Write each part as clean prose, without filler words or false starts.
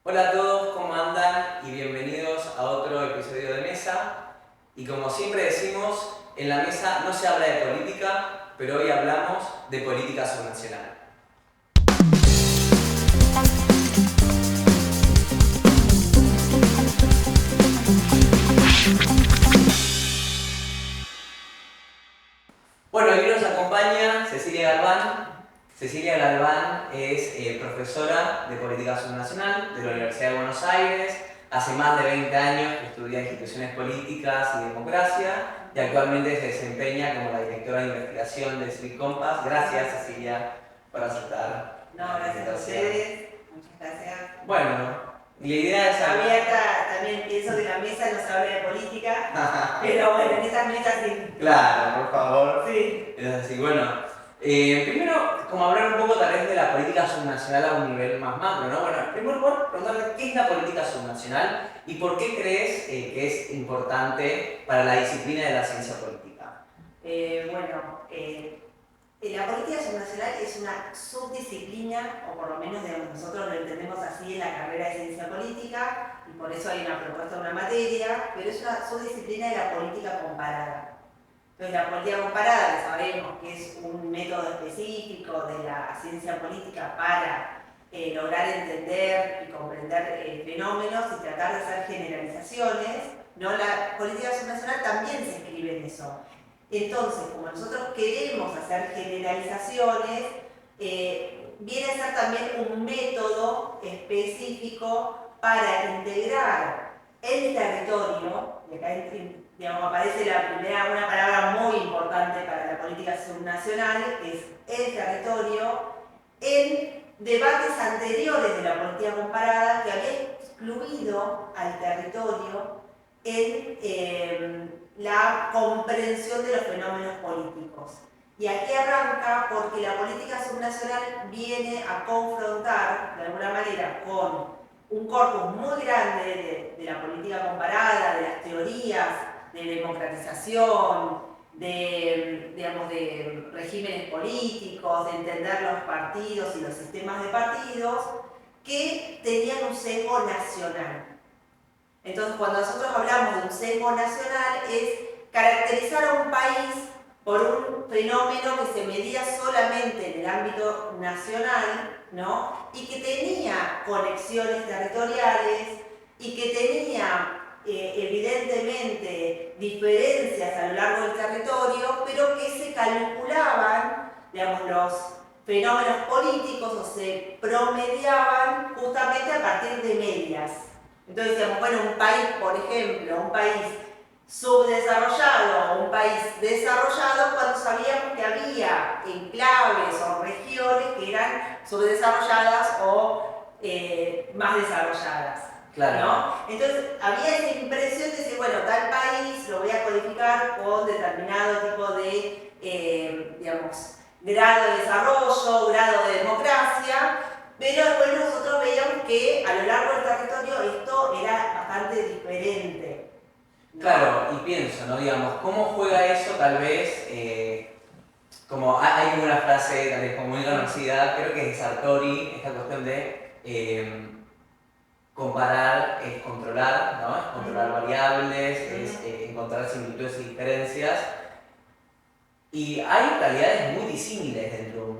Hola a todos, ¿cómo andan? Y bienvenidos a otro episodio de Mesa. Y como siempre decimos, en la mesa no se habla de política, pero hoy hablamos de política subnacional. Bueno, hoy nos acompaña Cecilia Galván. Cecilia Galván es profesora de política subnacional de la Universidad de Buenos Aires. Hace más de 20 años que estudia instituciones políticas y democracia y actualmente se desempeña como la directora de investigación de Civic Compass. Gracias, Cecilia, por aceptar. No, gracias a ustedes. Muchas gracias. Bueno, la idea es... Abierta, también pienso que la mesa no se habla de política, pero bueno, en estas mesas sí. Claro, por favor. Sí. Es así, bueno. Primero, como hablar un poco tal vez de la política subnacional a un nivel más macro, ¿no? Bueno, primero por preguntarle qué es la política subnacional y por qué crees que es importante para la disciplina de la ciencia política. La política subnacional es una subdisciplina, o por lo menos nosotros lo entendemos así en la carrera de ciencia política, y por eso hay una propuesta de una materia, pero es una subdisciplina de la política comparada. Entonces, la política comparada, que sabemos que es un método específico de la ciencia política para lograr entender y comprender fenómenos y tratar de hacer generalizaciones, ¿no? La política subnacional también se escribe en eso. Entonces, como nosotros queremos hacer generalizaciones, viene a ser también un método específico para integrar el territorio, y acá aparece una palabra muy importante para la política subnacional, que es el territorio, en debates anteriores de la política comparada que había excluido al territorio en la comprensión de los fenómenos políticos. Y aquí arranca porque la política subnacional viene a confrontar, de alguna manera, con un corpus muy grande de la política comparada, de las teorías de democratización, de regímenes políticos, de entender los partidos y los sistemas de partidos, que tenían un sesgo nacional. Entonces, cuando nosotros hablamos de un sesgo nacional, es caracterizar a un país por un fenómeno que se medía solamente en el ámbito nacional, ¿no? Y que tenía conexiones territoriales y que tenía evidentemente diferencias a lo largo del territorio, pero que se calculaban, digamos, los fenómenos políticos o se promediaban justamente a partir de medias. Entonces decíamos, bueno, un país, por ejemplo, un país subdesarrollado o un país desarrollado, cuando sabíamos que había enclaves o regiones que eran subdesarrolladas o más desarrolladas. Claro. ¿No? Entonces había esa impresión de decir, bueno, tal país lo voy a codificar con determinado tipo de, grado de desarrollo, grado de democracia, pero después nosotros veíamos que a lo largo del territorio esto era bastante diferente, ¿no? Claro, y pienso, ¿no? Digamos, ¿cómo juega eso tal vez? Como hay como una frase tal vez como muy conocida, creo que es de Sartori, esta cuestión de comparar es controlar, ¿no? Es controlar variables, es encontrar similitudes y diferencias. Y hay realidades muy disímiles dentro de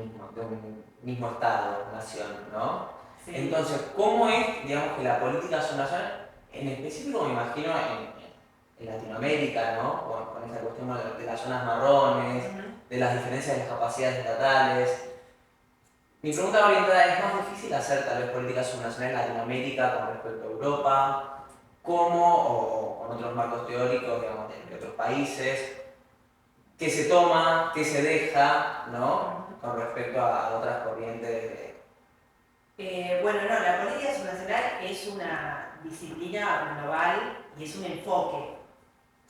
un mismo estado, nación, ¿no? Sí. Entonces, ¿cómo es, digamos, que la política subnacional, en específico me imagino en Latinoamérica, ¿no? Con esa cuestión de las zonas marrones, de las diferencias de las capacidades estatales. Mi pregunta orientada es más difícil hacer tal vez política subnacional en Latinoamérica con respecto a Europa, ¿cómo, o con otros marcos teóricos, digamos, de otros países? ¿Qué se toma, qué se deja, ¿no? Con respecto a otras corrientes La política subnacional es una disciplina global y es un enfoque,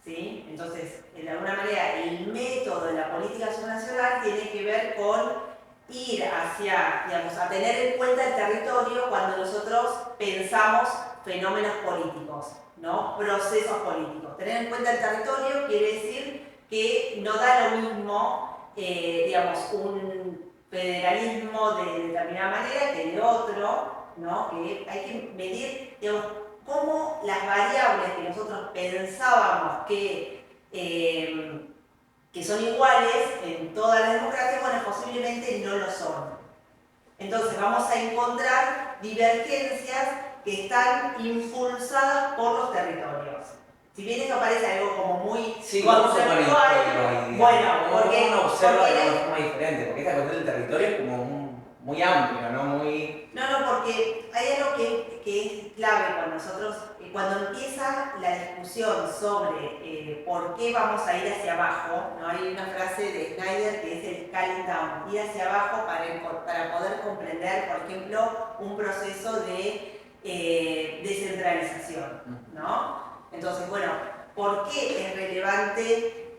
¿sí? Entonces, de alguna manera, el método de la política subnacional tiene que ver con ir hacia, a tener en cuenta el territorio cuando nosotros pensamos fenómenos políticos, ¿no? Procesos políticos. Tener en cuenta el territorio quiere decir que no da lo mismo, un federalismo de determinada manera que de otro, ¿no? Que hay que medir, digamos, cómo las variables que nosotros pensábamos que son iguales en todas las democracias, bueno, posiblemente no lo son. Entonces vamos a encontrar divergencias que están impulsadas por los territorios. Si bien eso parece algo como muy sí, ¿cómo se pone el juego ahí? Bueno, porque uno observa de una forma diferente, porque esta cuestión del territorio es como muy amplio, ¿no? Muy... No, porque hay algo que es clave con nosotros, cuando empieza la discusión sobre por qué vamos a ir hacia abajo, ¿no? Hay una frase de Snyder que es el scaling down, ir hacia abajo para poder comprender, por ejemplo, un proceso de descentralización, ¿no? Entonces, bueno, ¿por qué es relevante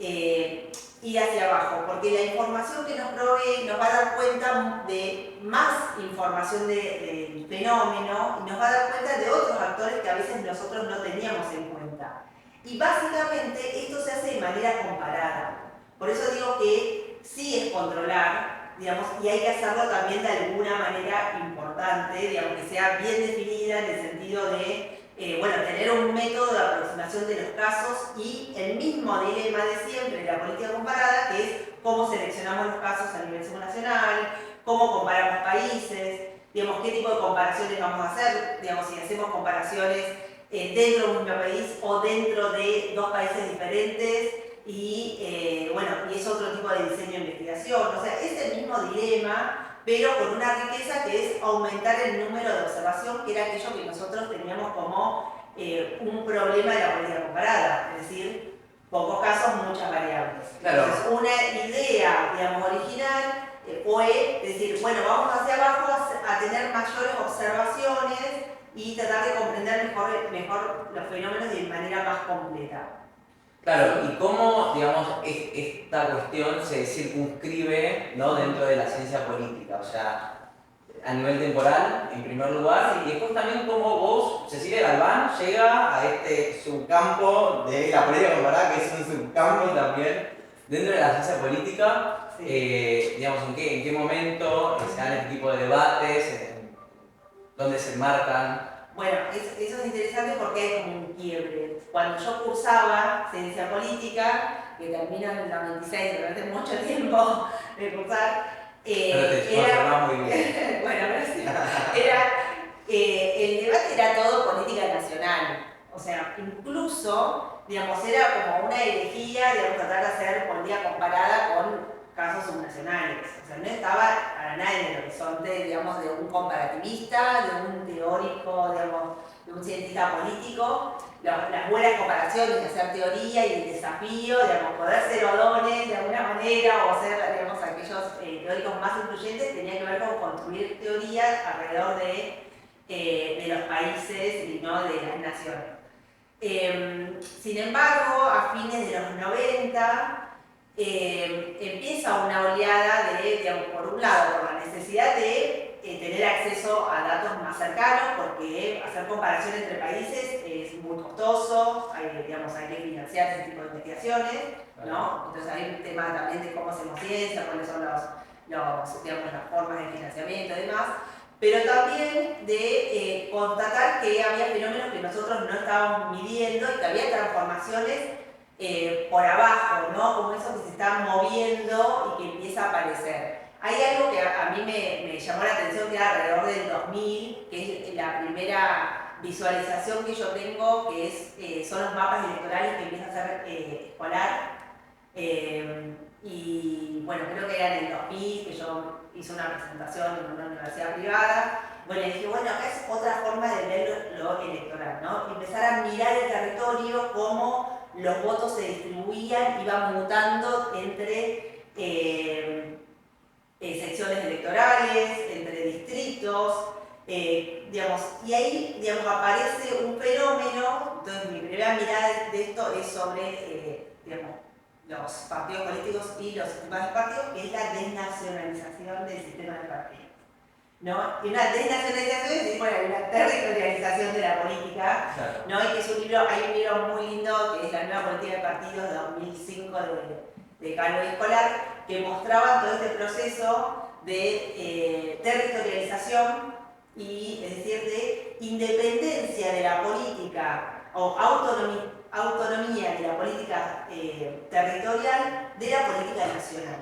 ir hacia abajo? Porque la información que nos provee nos va a dar cuenta de más información del fenómeno y nos va a dar cuenta de otros actores que a veces nosotros no teníamos en cuenta. Y básicamente esto se hace de manera comparada. Por eso digo que sí es controlar, digamos, y hay que hacerlo también de alguna manera importante, digamos, que sea bien definida en el sentido de bueno, tener un método de aproximación de los casos y el mismo dilema de siempre de la política comparada, que es cómo seleccionamos los casos a nivel subnacional, cómo comparamos países, digamos, qué tipo de comparaciones vamos a hacer, digamos, si hacemos comparaciones dentro de un mismo país o dentro de dos países diferentes y, bueno, y es otro tipo de diseño de investigación. O sea, es el mismo dilema, pero con una riqueza que es aumentar el número de observación, que era aquello que nosotros teníamos como un problema de la política comparada, es decir, pocos casos, muchas variables. Claro. Entonces, una idea, digamos, original fue decir, bueno, vamos hacia abajo a tener mayores observaciones y tratar de comprender mejor los fenómenos de manera más completa. Claro, y cómo, digamos, esta cuestión se circunscribe, ¿no? Dentro de la ciencia política, o sea, a nivel temporal, en primer lugar, y después también cómo vos, Cecilia Galván, llega a este subcampo de la política comparada, que es un subcampo también dentro de la ciencia política, Sí. Digamos, ¿en qué momento se dan este tipo de debates? ¿Dónde se enmarcan? Bueno, eso es interesante porque hay como un quiebre. Cuando yo cursaba ciencia política, que termina en el 96, durante mucho tiempo de cursar, era muy bien. bueno, el debate era todo política nacional. O sea, incluso, digamos, era como una herejía, digamos, tratar de hacer política comparada con casos subnacionales. O sea, no estaba para nada en el horizonte, digamos, de un comparativista, de un teórico, digamos, de un cientista político. Las buenas comparaciones de hacer teoría y el desafío, digamos, poder ser odones de alguna manera o ser, digamos, aquellos teóricos más influyentes, tenía que ver con construir teorías alrededor de los países y no de las naciones. Sin embargo, a fines de los 90, empieza una oleada de, digamos, por un lado, por la necesidad de tener acceso a datos más cercanos, porque hacer comparación entre países es muy costoso, digamos, hay que financiar ese tipo de investigaciones, ¿no? Entonces hay un tema también de cómo hacemos ciencia, cuáles son digamos, las formas de financiamiento y demás, pero también de constatar que había fenómenos que nosotros no estábamos midiendo y que había transformaciones por abajo, ¿no? Como eso que se está moviendo y que empieza a aparecer. Hay algo que a mí me llamó la atención, que era alrededor del 2000, que es la primera visualización que yo tengo, que son los mapas electorales que empieza a ser escolar. Y bueno, creo que era en el 2000 que yo hice una presentación en una universidad privada. Bueno, y dije, bueno, acá es otra forma de ver lo electoral, ¿no? Empezar a mirar el territorio, cómo los votos se distribuían, iban mutando entre secciones electorales, entre distritos, digamos, y ahí, digamos, aparece un fenómeno. Entonces mi primera mirada de esto es sobre, digamos, los partidos políticos y los sistemas de partidos, que es la desnacionalización del sistema de partidos, ¿no? Y una desnacionalización es decir, bueno, una territorialización de la política, ¿no? Y que es un libro, hay un libro muy lindo que es La nueva política de partidos de 2005 de Calvo y Escolar, que mostraban todo este proceso de territorialización, y es decir, de independencia de la política o autonomía de la política territorial de la política nacional,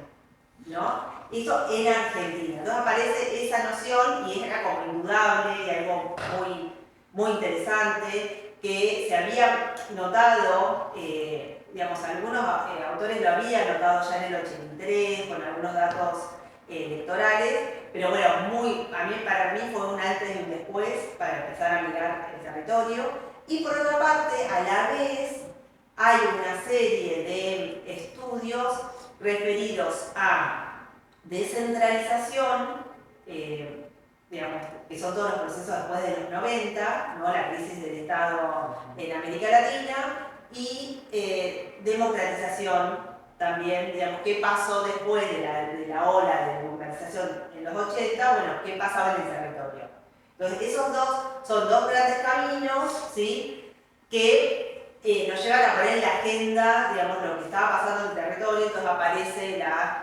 ¿no? Eso en Argentina. Entonces aparece esa noción y es acá como indudable y algo muy, muy interesante que se había notado, digamos, algunos autores lo habían notado ya en el 83 con algunos datos electorales, pero bueno, para mí fue un antes y un después para empezar a mirar el territorio. Y por otra parte, a la vez, hay una serie de estudios referidos a descentralización, digamos, que son todos los procesos después de los 90, ¿no? La crisis del Estado en América Latina, y democratización también, digamos, qué pasó después de la ola de democratización en los 80, bueno, qué pasaba en el territorio. Entonces, esos dos son dos grandes caminos, ¿sí? Que nos llevan a poner en la agenda, digamos, lo que estaba pasando en el territorio. Entonces aparece la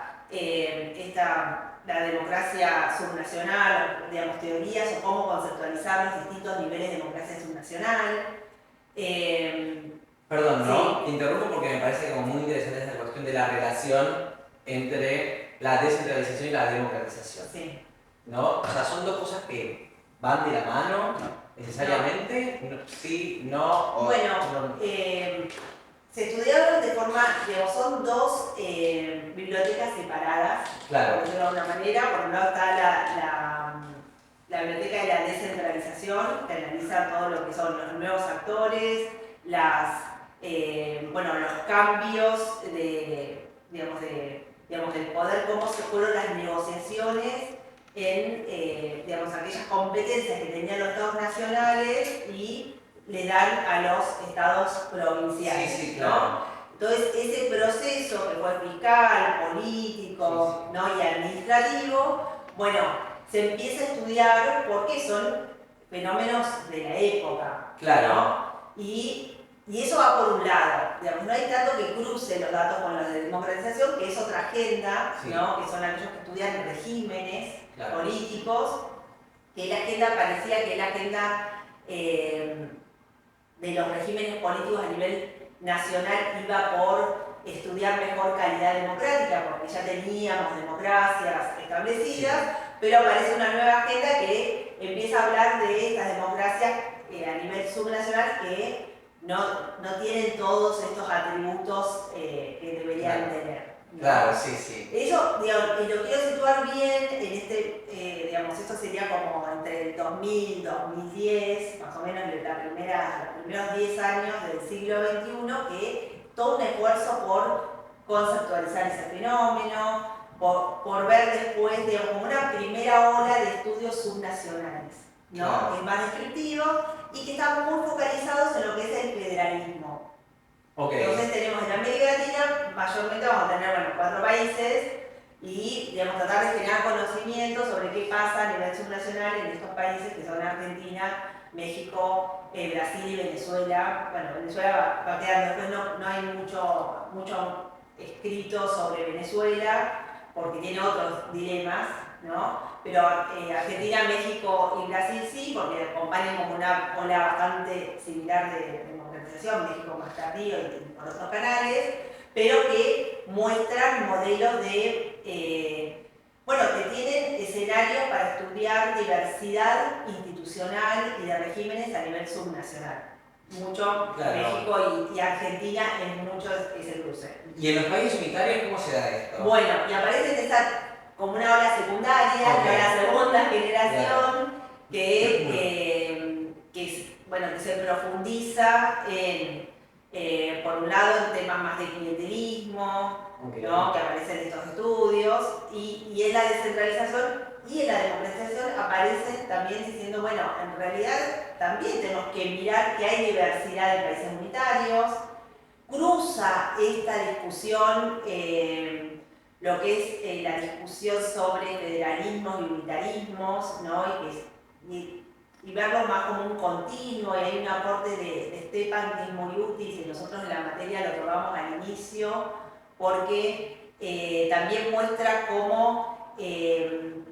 democracia subnacional, digamos, teorías o cómo conceptualizar los distintos niveles de democracia subnacional. Perdón, ¿no? Sí. Te interrumpo porque me parece como muy interesante esta cuestión de la relación entre la descentralización y la democratización. Sí. ¿No? O sea, son dos cosas que van de la mano necesariamente. No. Sí, no. O bueno, no. Se estudiaron de forma, digamos, son dos bibliotecas separadas, Claro. por decirlo de alguna manera. Por un lado está la biblioteca de la descentralización, que analiza todo lo que son los nuevos actores, los cambios del poder, cómo se fueron las negociaciones en aquellas competencias que tenían los estados nacionales y le dan a los estados provinciales. Sí, claro. ¿no? Entonces, ese proceso que fue fiscal, político, sí. ¿no? y administrativo, bueno, se empieza a estudiar porque son fenómenos de la época. Claro. ¿no? Y eso va por un lado, digamos, no hay tanto que cruce los datos con los de democratización, que es otra agenda, sí. ¿no? Que son aquellos que estudian regímenes claro. políticos, que la agenda parecía que la agenda de los regímenes políticos a nivel nacional iba por estudiar mejor calidad democrática, porque ya teníamos democracias establecidas, sí. Pero aparece una nueva agenda que empieza a hablar de estas democracias a nivel subnacional que no tienen todos estos atributos que deberían claro. tener. ¿no? Claro, sí. Eso, digamos, y lo quiero situar bien en esto sería como entre el 2000 y 2010, más o menos los primeros 10 años del siglo XXI, que todo un esfuerzo por conceptualizar ese fenómeno, por ver después, digamos, como una primera ola de estudios subnacionales, ¿no? Claro. Que es más descriptivo y que están muy focalizados en lo que es el federalismo. Okay. Entonces tenemos en América Latina, mayormente vamos a tener 4 países y digamos, tratar de generar conocimiento sobre qué pasa a nivel subnacional en estos países que son Argentina, México, Brasil y Venezuela. Bueno, Venezuela va quedando, después no hay mucho escrito sobre Venezuela porque tiene otros dilemas, ¿no? Pero Argentina, México y Brasil sí, porque acompañan como una ola bastante similar de democratización, México más tardío y por otros canales, pero que muestran modelos que tienen escenarios para estudiar diversidad institucional y de regímenes a nivel subnacional. Mucho claro. México y Argentina es mucho ese cruce. ¿Y en los países unitarios cómo se da esto? Bueno, y aparece como una ola secundaria, okay. la segunda generación, que se profundiza por un lado en temas más de clientelismo, okay. ¿no? Que aparecen en estos estudios, y en la descentralización y en la democratización aparecen también diciendo, bueno, en realidad también tenemos que mirar que hay diversidad en países unitarios. Cruza esta discusión lo que es la discusión sobre federalismos y unitarismos, ¿no? y verlo más como un continuo, y hay un aporte de Stepan que es muy útil, y nosotros en la materia lo tomamos al inicio, porque también muestra cómo, hay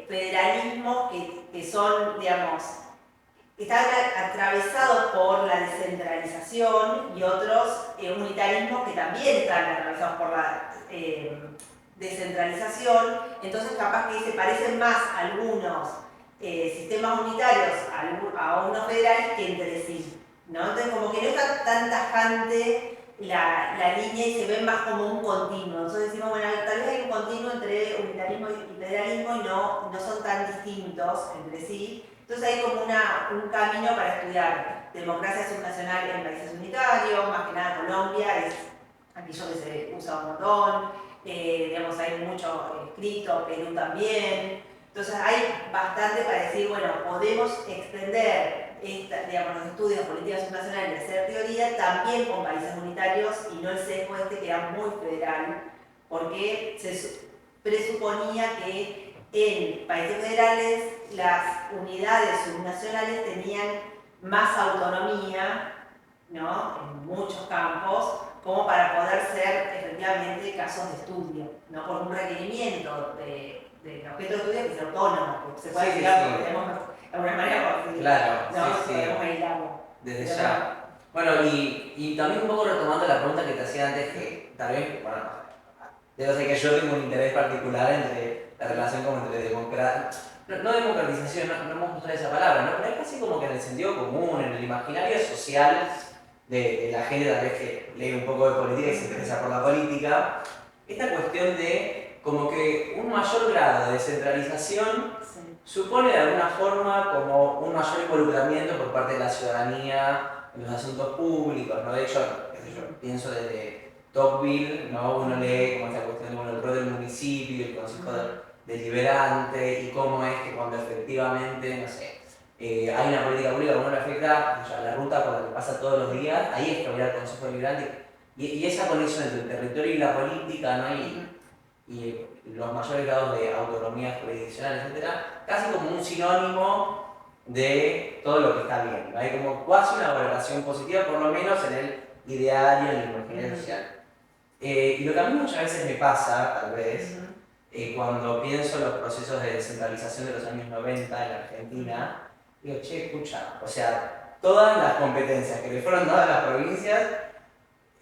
federalismos que son, digamos, están atravesados por la descentralización y otros unitarismos que también están atravesados por la descentralización. Entonces capaz que se parecen más algunos sistemas unitarios a unos federales que entre sí, ¿no? Entonces como que no está tan tajante la línea y se ve más como un continuo. Entonces decimos, bueno, tal vez hay un continuo entre unitarismo y federalismo y no son tan distintos entre sí. Entonces hay como un camino para estudiar democracia subnacional en países unitarios, más que nada Colombia es aquello que se usa un montón, digamos, hay mucho escrito, Perú también. Entonces hay bastante para decir, bueno, podemos extender digamos, los estudios de política subnacional y hacer teoría también con países unitarios y no el sesgo que era muy federal, porque se presuponía que en países federales las unidades subnacionales tenían más autonomía, ¿no? En muchos campos, como para poder ser efectivamente casos de estudio, ¿no? Por un requerimiento del objeto de estudio que es autónomo, porque se puede aislar, porque tenemos de alguna manera, porque claro, no sí, podemos aislarlo. Desde ya. Bueno, y también un poco retomando la pregunta que te hacía antes, que tal vez, bueno, debo ser que yo tengo un interés particular entre la relación como entre no democratización, no me gusta esa palabra, ¿no? Pero es casi como que en el sentido común, en el imaginario social de la gente tal vez que lee un poco de política y se interesa por la política, esta cuestión de como que un mayor grado de descentralización supone de alguna forma como un mayor involucramiento por parte de la ciudadanía en los asuntos públicos, ¿no? De hecho, yo pienso desde Tocqueville, ¿no? Uno lee como esta cuestión de bueno, el rol del municipio, el consejo deliberante y cómo es que cuando efectivamente, no sé, hay una política pública que uno le afecta, o sea, la ruta por la que pasa todos los días, ahí es que habría el consejo deliberante y esa conexión entre el territorio y la política, ¿no? Y los mayores grados de autonomía jurisdiccional, etcétera, casi como un sinónimo de todo lo que está bien, ¿no? Hay como casi una valoración positiva, por lo menos en el ideario, en el imaginario social. Y lo que a mí muchas veces me pasa, tal vez, cuando pienso en los procesos de descentralización de los años 90 en la Argentina, digo, che, escucha, o sea, todas las competencias que le fueron dadas a las provincias,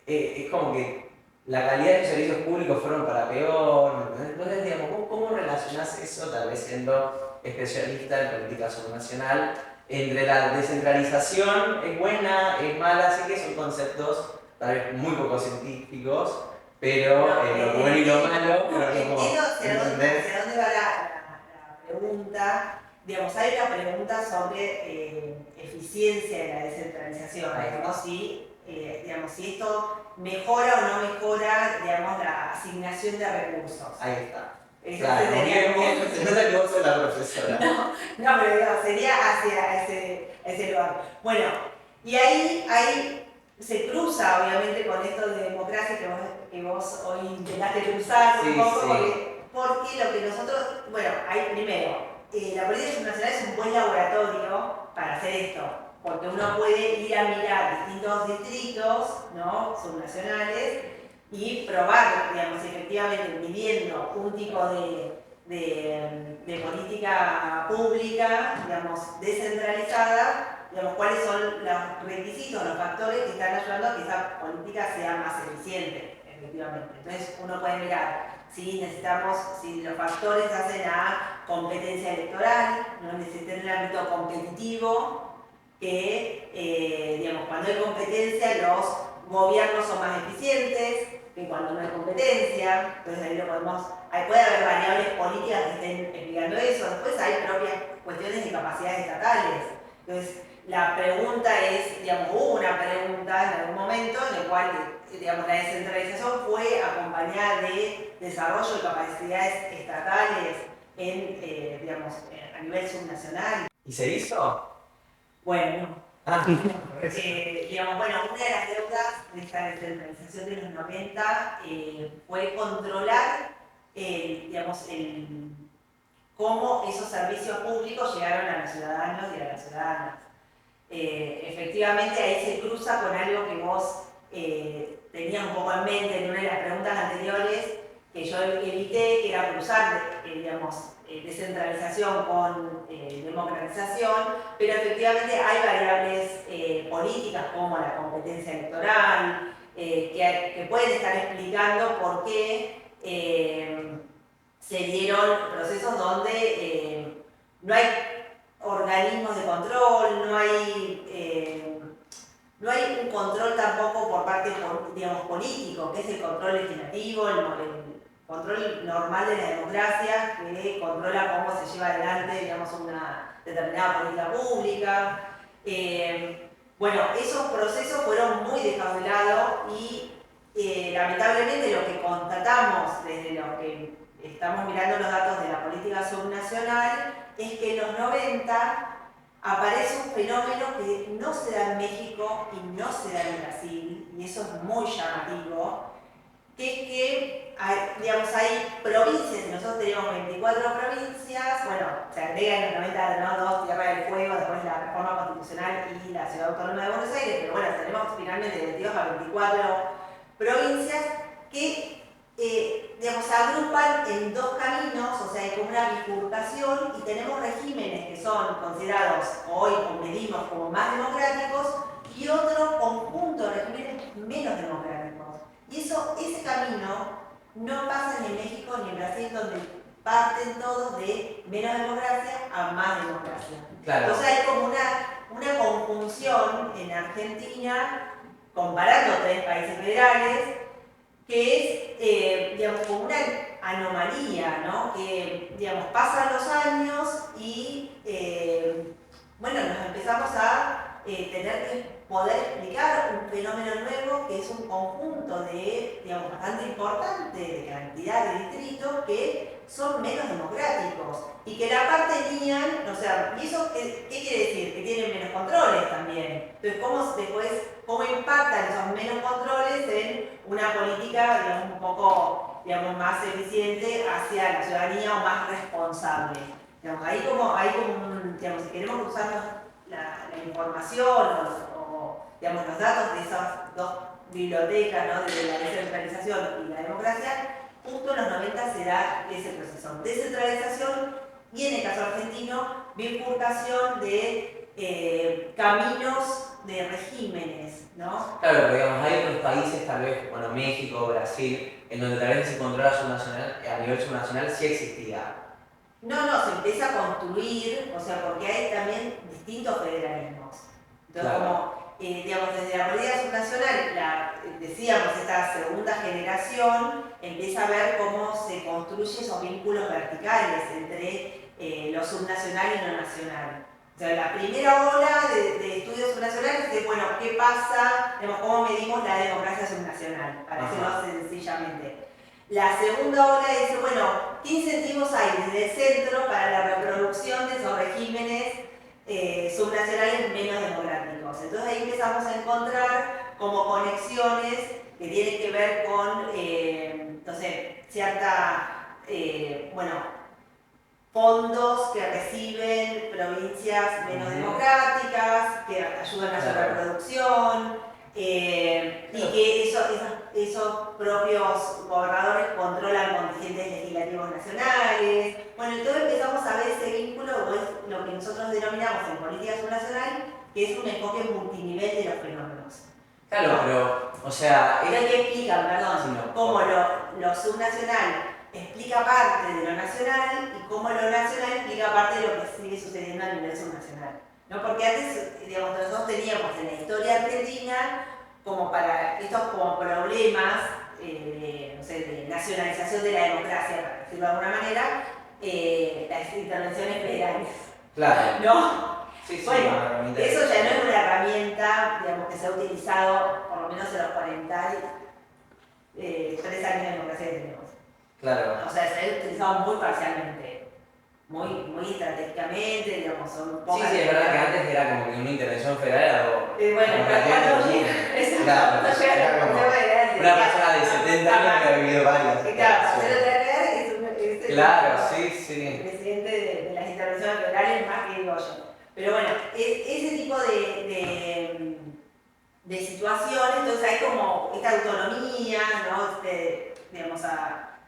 es como que la calidad de los servicios públicos fueron para peor. Entonces, digamos, ¿cómo relacionás eso, tal vez siendo especialista en política subnacional, entre la descentralización es buena, es mala? Sé que son conceptos tal vez muy poco científicos, pero lo bueno y lo malo, pero como ¿entendés hacia dónde va la pregunta? Digamos, hay una pregunta sobre eficiencia de la descentralización, ¿no? Digamos, si esto mejora o no mejora, digamos, la asignación de recursos. Ahí está. Claro, se nota que vos sos la profesora. No, pero digo, sería hacia ese lugar. Bueno, y ahí se cruza obviamente con esto de democracia que vos hoy intentaste cruzar un poco, porque lo que nosotros, bueno, hay primero, la política subnacional es un buen laboratorio para hacer esto, porque uno puede ir a mirar distintos distritos, ¿no? Subnacionales y probar, digamos, efectivamente midiendo un tipo de política pública, digamos, descentralizada, digamos, cuáles son los requisitos, los factores que están ayudando a que esa política sea más eficiente, efectivamente. Entonces uno puede mirar si los factores hacen a competencia electoral, ¿no? Necesita en el ámbito competitivo, que, digamos, cuando hay competencia los gobiernos son más eficientes que cuando no hay competencia, entonces ahí puede haber variables políticas que estén explicando eso, después hay propias cuestiones de capacidades estatales. Entonces, la pregunta es, digamos, hubo una pregunta en algún momento en el cual, digamos, la descentralización fue acompañada de desarrollo de capacidades estatales digamos, a nivel subnacional. ¿Y se hizo? Bueno, Ah, digamos, bueno, una de las deudas de esta descentralización de los 90 fue controlar, digamos, cómo esos servicios públicos llegaron a los ciudadanos y a las ciudadanas. Efectivamente, ahí se cruza con algo que vos tenías un poco en mente en una de las preguntas anteriores, que yo evité, que era cruzar, digamos, descentralización con democratización, pero efectivamente hay variables políticas como la competencia electoral, que pueden estar explicando por qué se dieron procesos donde no hay organismos de control, no hay un control tampoco por parte, digamos, político, que es el control legislativo, el control normal de la democracia, que controla cómo se lleva adelante, digamos, una determinada política pública. Bueno, esos procesos fueron muy dejados de lado y lamentablemente lo que constatamos desde lo que estamos mirando los datos de la política subnacional es que en los 90 aparece un fenómeno que no se da en México y no se da en Brasil, y eso es muy llamativo, que es que hay provincias, y nosotros teníamos 24 provincias, bueno, se agrega en los 90, ¿no? 2, Tierra del Fuego, después la reforma constitucional y la Ciudad Autónoma de Buenos Aires, pero bueno, tenemos finalmente de 22 a 24 provincias que se agrupan en dos caminos, o sea, hay como una bifurcación y tenemos regímenes que son considerados hoy o medimos como más democráticos y otro conjunto de regímenes menos democráticos. Y ese camino no pasa ni en México ni en Brasil, donde parten todos de menos democracia a más democracia. Claro. Entonces hay como una conjunción en Argentina, comparando tres países federales, que es, como una anomalía, ¿no? Que, pasan los años y, bueno, nos empezamos a tener que poder explicar un fenómeno nuevo que es un conjunto de, bastante importante de cantidad de distritos que son menos democráticos y que la parte tenían, o sea, ¿y eso qué quiere decir? Que tienen menos controles también. Entonces, ¿cómo impactan esos menos controles en una política, un poco, más eficiente hacia la ciudadanía o más responsable? Hay como si queremos usar la información los datos de esas dos bibliotecas, ¿no? De la descentralización y la democracia, justo en los 90 se da ese proceso. Descentralización y, en el caso argentino, bifurcación de caminos de regímenes, ¿no? Claro, pero hay otros países, tal vez, bueno, México, Brasil, en donde tal vez ese control a nivel subnacional sí existía. No, se empieza a construir, o sea, porque hay también distintos federalismos. Entonces, claro. Desde la política subnacional, decíamos, esta segunda generación empieza a ver cómo se construyen esos vínculos verticales entre lo subnacional y lo nacional. O sea, la primera ola de estudios subnacionales es, bueno, ¿qué pasa? ¿Cómo medimos la democracia subnacional? Para decirlo sencillamente. La segunda ola dice, bueno, ¿qué incentivos hay desde el centro para la reproducción de esos regímenes subnacionales menos democráticos? Entonces ahí empezamos a encontrar como conexiones que tienen que ver con, cierta, fondos que reciben provincias menos democráticas, que ayudan a su reproducción, y que esos propios gobernadores controlan contingentes legislativos nacionales. Bueno, entonces empezamos a ver ese vínculo, o es lo que nosotros denominamos en política subnacional, que es un enfoque multinivel de los fenómenos. Claro, pero, o sea... Pero que explican, perdón, sí, no, cómo lo subnacional explica parte de lo nacional y cómo lo nacional explica parte de lo que sigue sucediendo a nivel subnacional. ¿No? Porque antes, nosotros teníamos en la historia argentina, como para estos como problemas de nacionalización de la democracia, para decirlo de alguna manera, las intervenciones federales. Claro. ¿No? Sí, bueno, eso ya no es una herramienta, que se ha utilizado por lo menos en los 43 años de democracia que tenemos. Claro. O sea, se ha utilizado muy parcialmente, muy estratégicamente, son pocas. Sí, es verdad que antes era como que una intervención federal era algo. Bueno, pero cuando llega una persona de 70 años que ha vivido varias. Claro, es claro, sí. El presidente de las intervenciones federales, más que digo yo. Pero bueno, ese tipo de situaciones, entonces hay como esta autonomía, ¿no?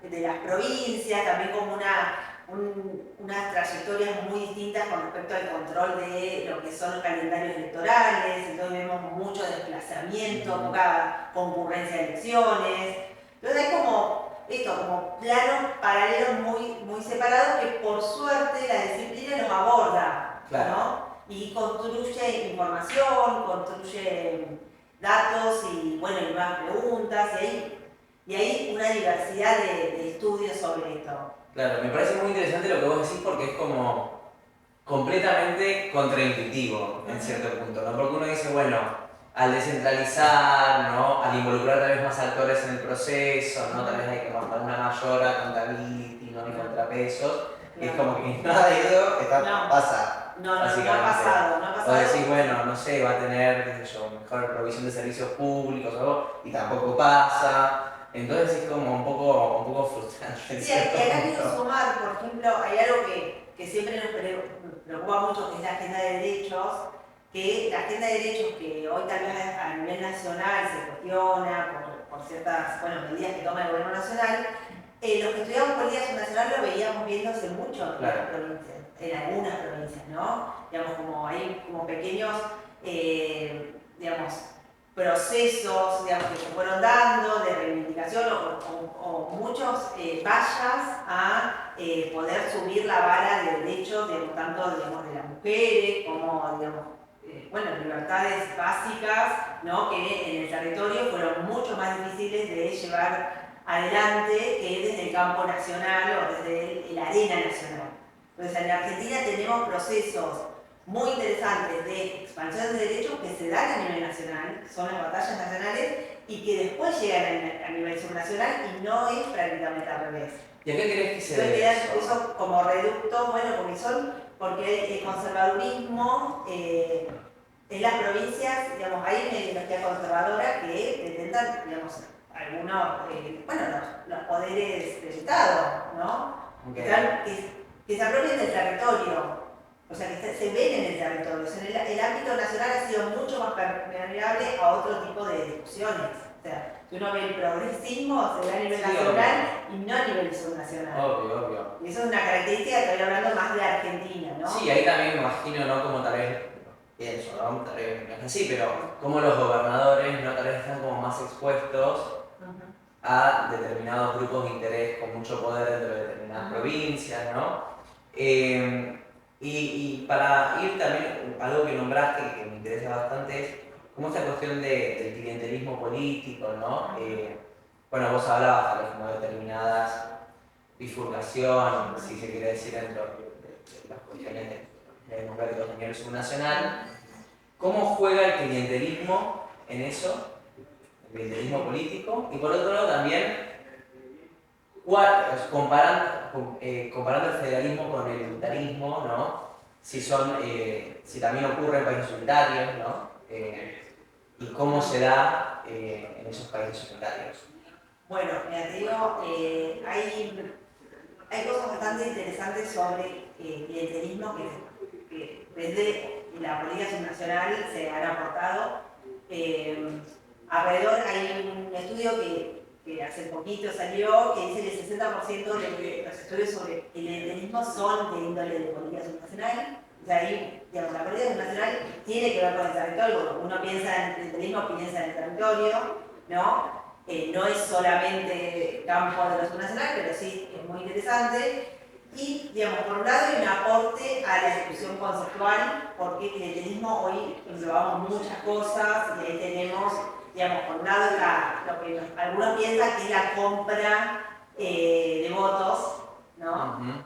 de las provincias, también como unas trayectorias muy distintas con respecto al control de lo que son los calendarios electorales, entonces vemos mucho desplazamiento, poca concurrencia de elecciones, entonces hay como esto, como planos paralelos muy separados que por suerte la disciplina los aborda, Claro. ¿no? Y construye información, construye datos y bueno, y nuevas preguntas, y hay una diversidad de estudios sobre esto. Claro, me parece muy interesante lo que vos decís porque es como completamente contraintuitivo en cierto punto, ¿no? Porque uno dice, bueno, al descentralizar, ¿no? Al involucrar tal vez más actores en el proceso, ¿no? Tal vez hay que montar una mayor accountability, ¿no? Y contrapesos, y es como que nada de eso pasa. No ha pasado. O decís, bueno, no sé, va a tener, qué sé yo, mejor provisión de servicios públicos o algo, y tampoco pasa. Entonces es como un poco frustrante. Sí, acá quiero sumar, por ejemplo, hay algo que siempre nos preocupa mucho, que es la agenda de derechos, que la agenda de derechos que hoy tal vez a nivel nacional se cuestiona por ciertas medidas que toma el gobierno nacional, los que estudiamos política subnacional lo veíamos viéndose mucho en las provincias, en algunas provincias, ¿no? Digamos, como hay como pequeños, digamos, procesos, digamos, que se fueron dando de reivindicación o muchos vallas a poder subir la vara de derechos, digamos, tanto digamos, de las mujeres como, digamos, libertades básicas, ¿no? Que en el territorio fueron mucho más difíciles de llevar adelante que desde el campo nacional o desde la arena nacional. Entonces, en Argentina tenemos procesos muy interesantes de expansión de derechos que se dan a nivel nacional, son las batallas nacionales, y que después llegan a nivel subnacional y no es prácticamente al revés. ¿Y a qué crees que se debe eso como reducto? Bueno, porque el conservadurismo en las provincias, digamos, hay una ideología conservadora que intentan, digamos, algunos, los poderes del Estado, ¿no? Que se apropien del territorio. O sea, que se ven en el territorio. O sea, el ámbito nacional ha sido mucho más permeable a otro tipo de discusiones. O sea, si uno ve el progresismo, se ve a nivel nacional y no a nivel subnacional. Obvio. Y eso es una característica que estoy hablando más de Argentina, ¿no? Sí, ahí también me imagino, ¿no? Como tal vez, pienso, ¿no? Tal vez no es así, pero como los gobernadores, ¿no? Tal vez están como más expuestos a determinados grupos de interés con mucho poder dentro de determinadas provincias, ¿no? Y para ir también, algo que nombraste que me interesa bastante es como esta cuestión del clientelismo político, ¿no? Vos hablabas tal vez como de determinadas bifurcaciones, si se quiere decir, dentro de las cuestiones democráticas a nivel subnacional. ¿Cómo juega el clientelismo en eso? El clientelismo político. Y por otro lado también, comparando el federalismo con el unitarismo, ¿no? Si también ocurre en países unitarios, ¿no? Y cómo se da en esos países unitarios. Bueno, mira, te digo, hay cosas bastante interesantes sobre clientelismo que desde la política subnacional se han aportado. Alrededor hay un estudio que hace poquito salió que dice que el 60% de los estudios sobre el clientelismo son de índole de política subnacional. O sea, ahí, digamos, la política subnacional tiene que ver con el territorio. Cuando uno piensa en el clientelismo, piensa en el territorio, ¿no? No es solamente campo de lo subnacional, pero sí es muy interesante. Y, digamos, por un lado hay un aporte a la discusión conceptual, porque el clientelismo hoy englobamos muchas cosas, y ahí tenemos, digamos, por un lado lo que algunos piensan que es la compra de votos, ¿no?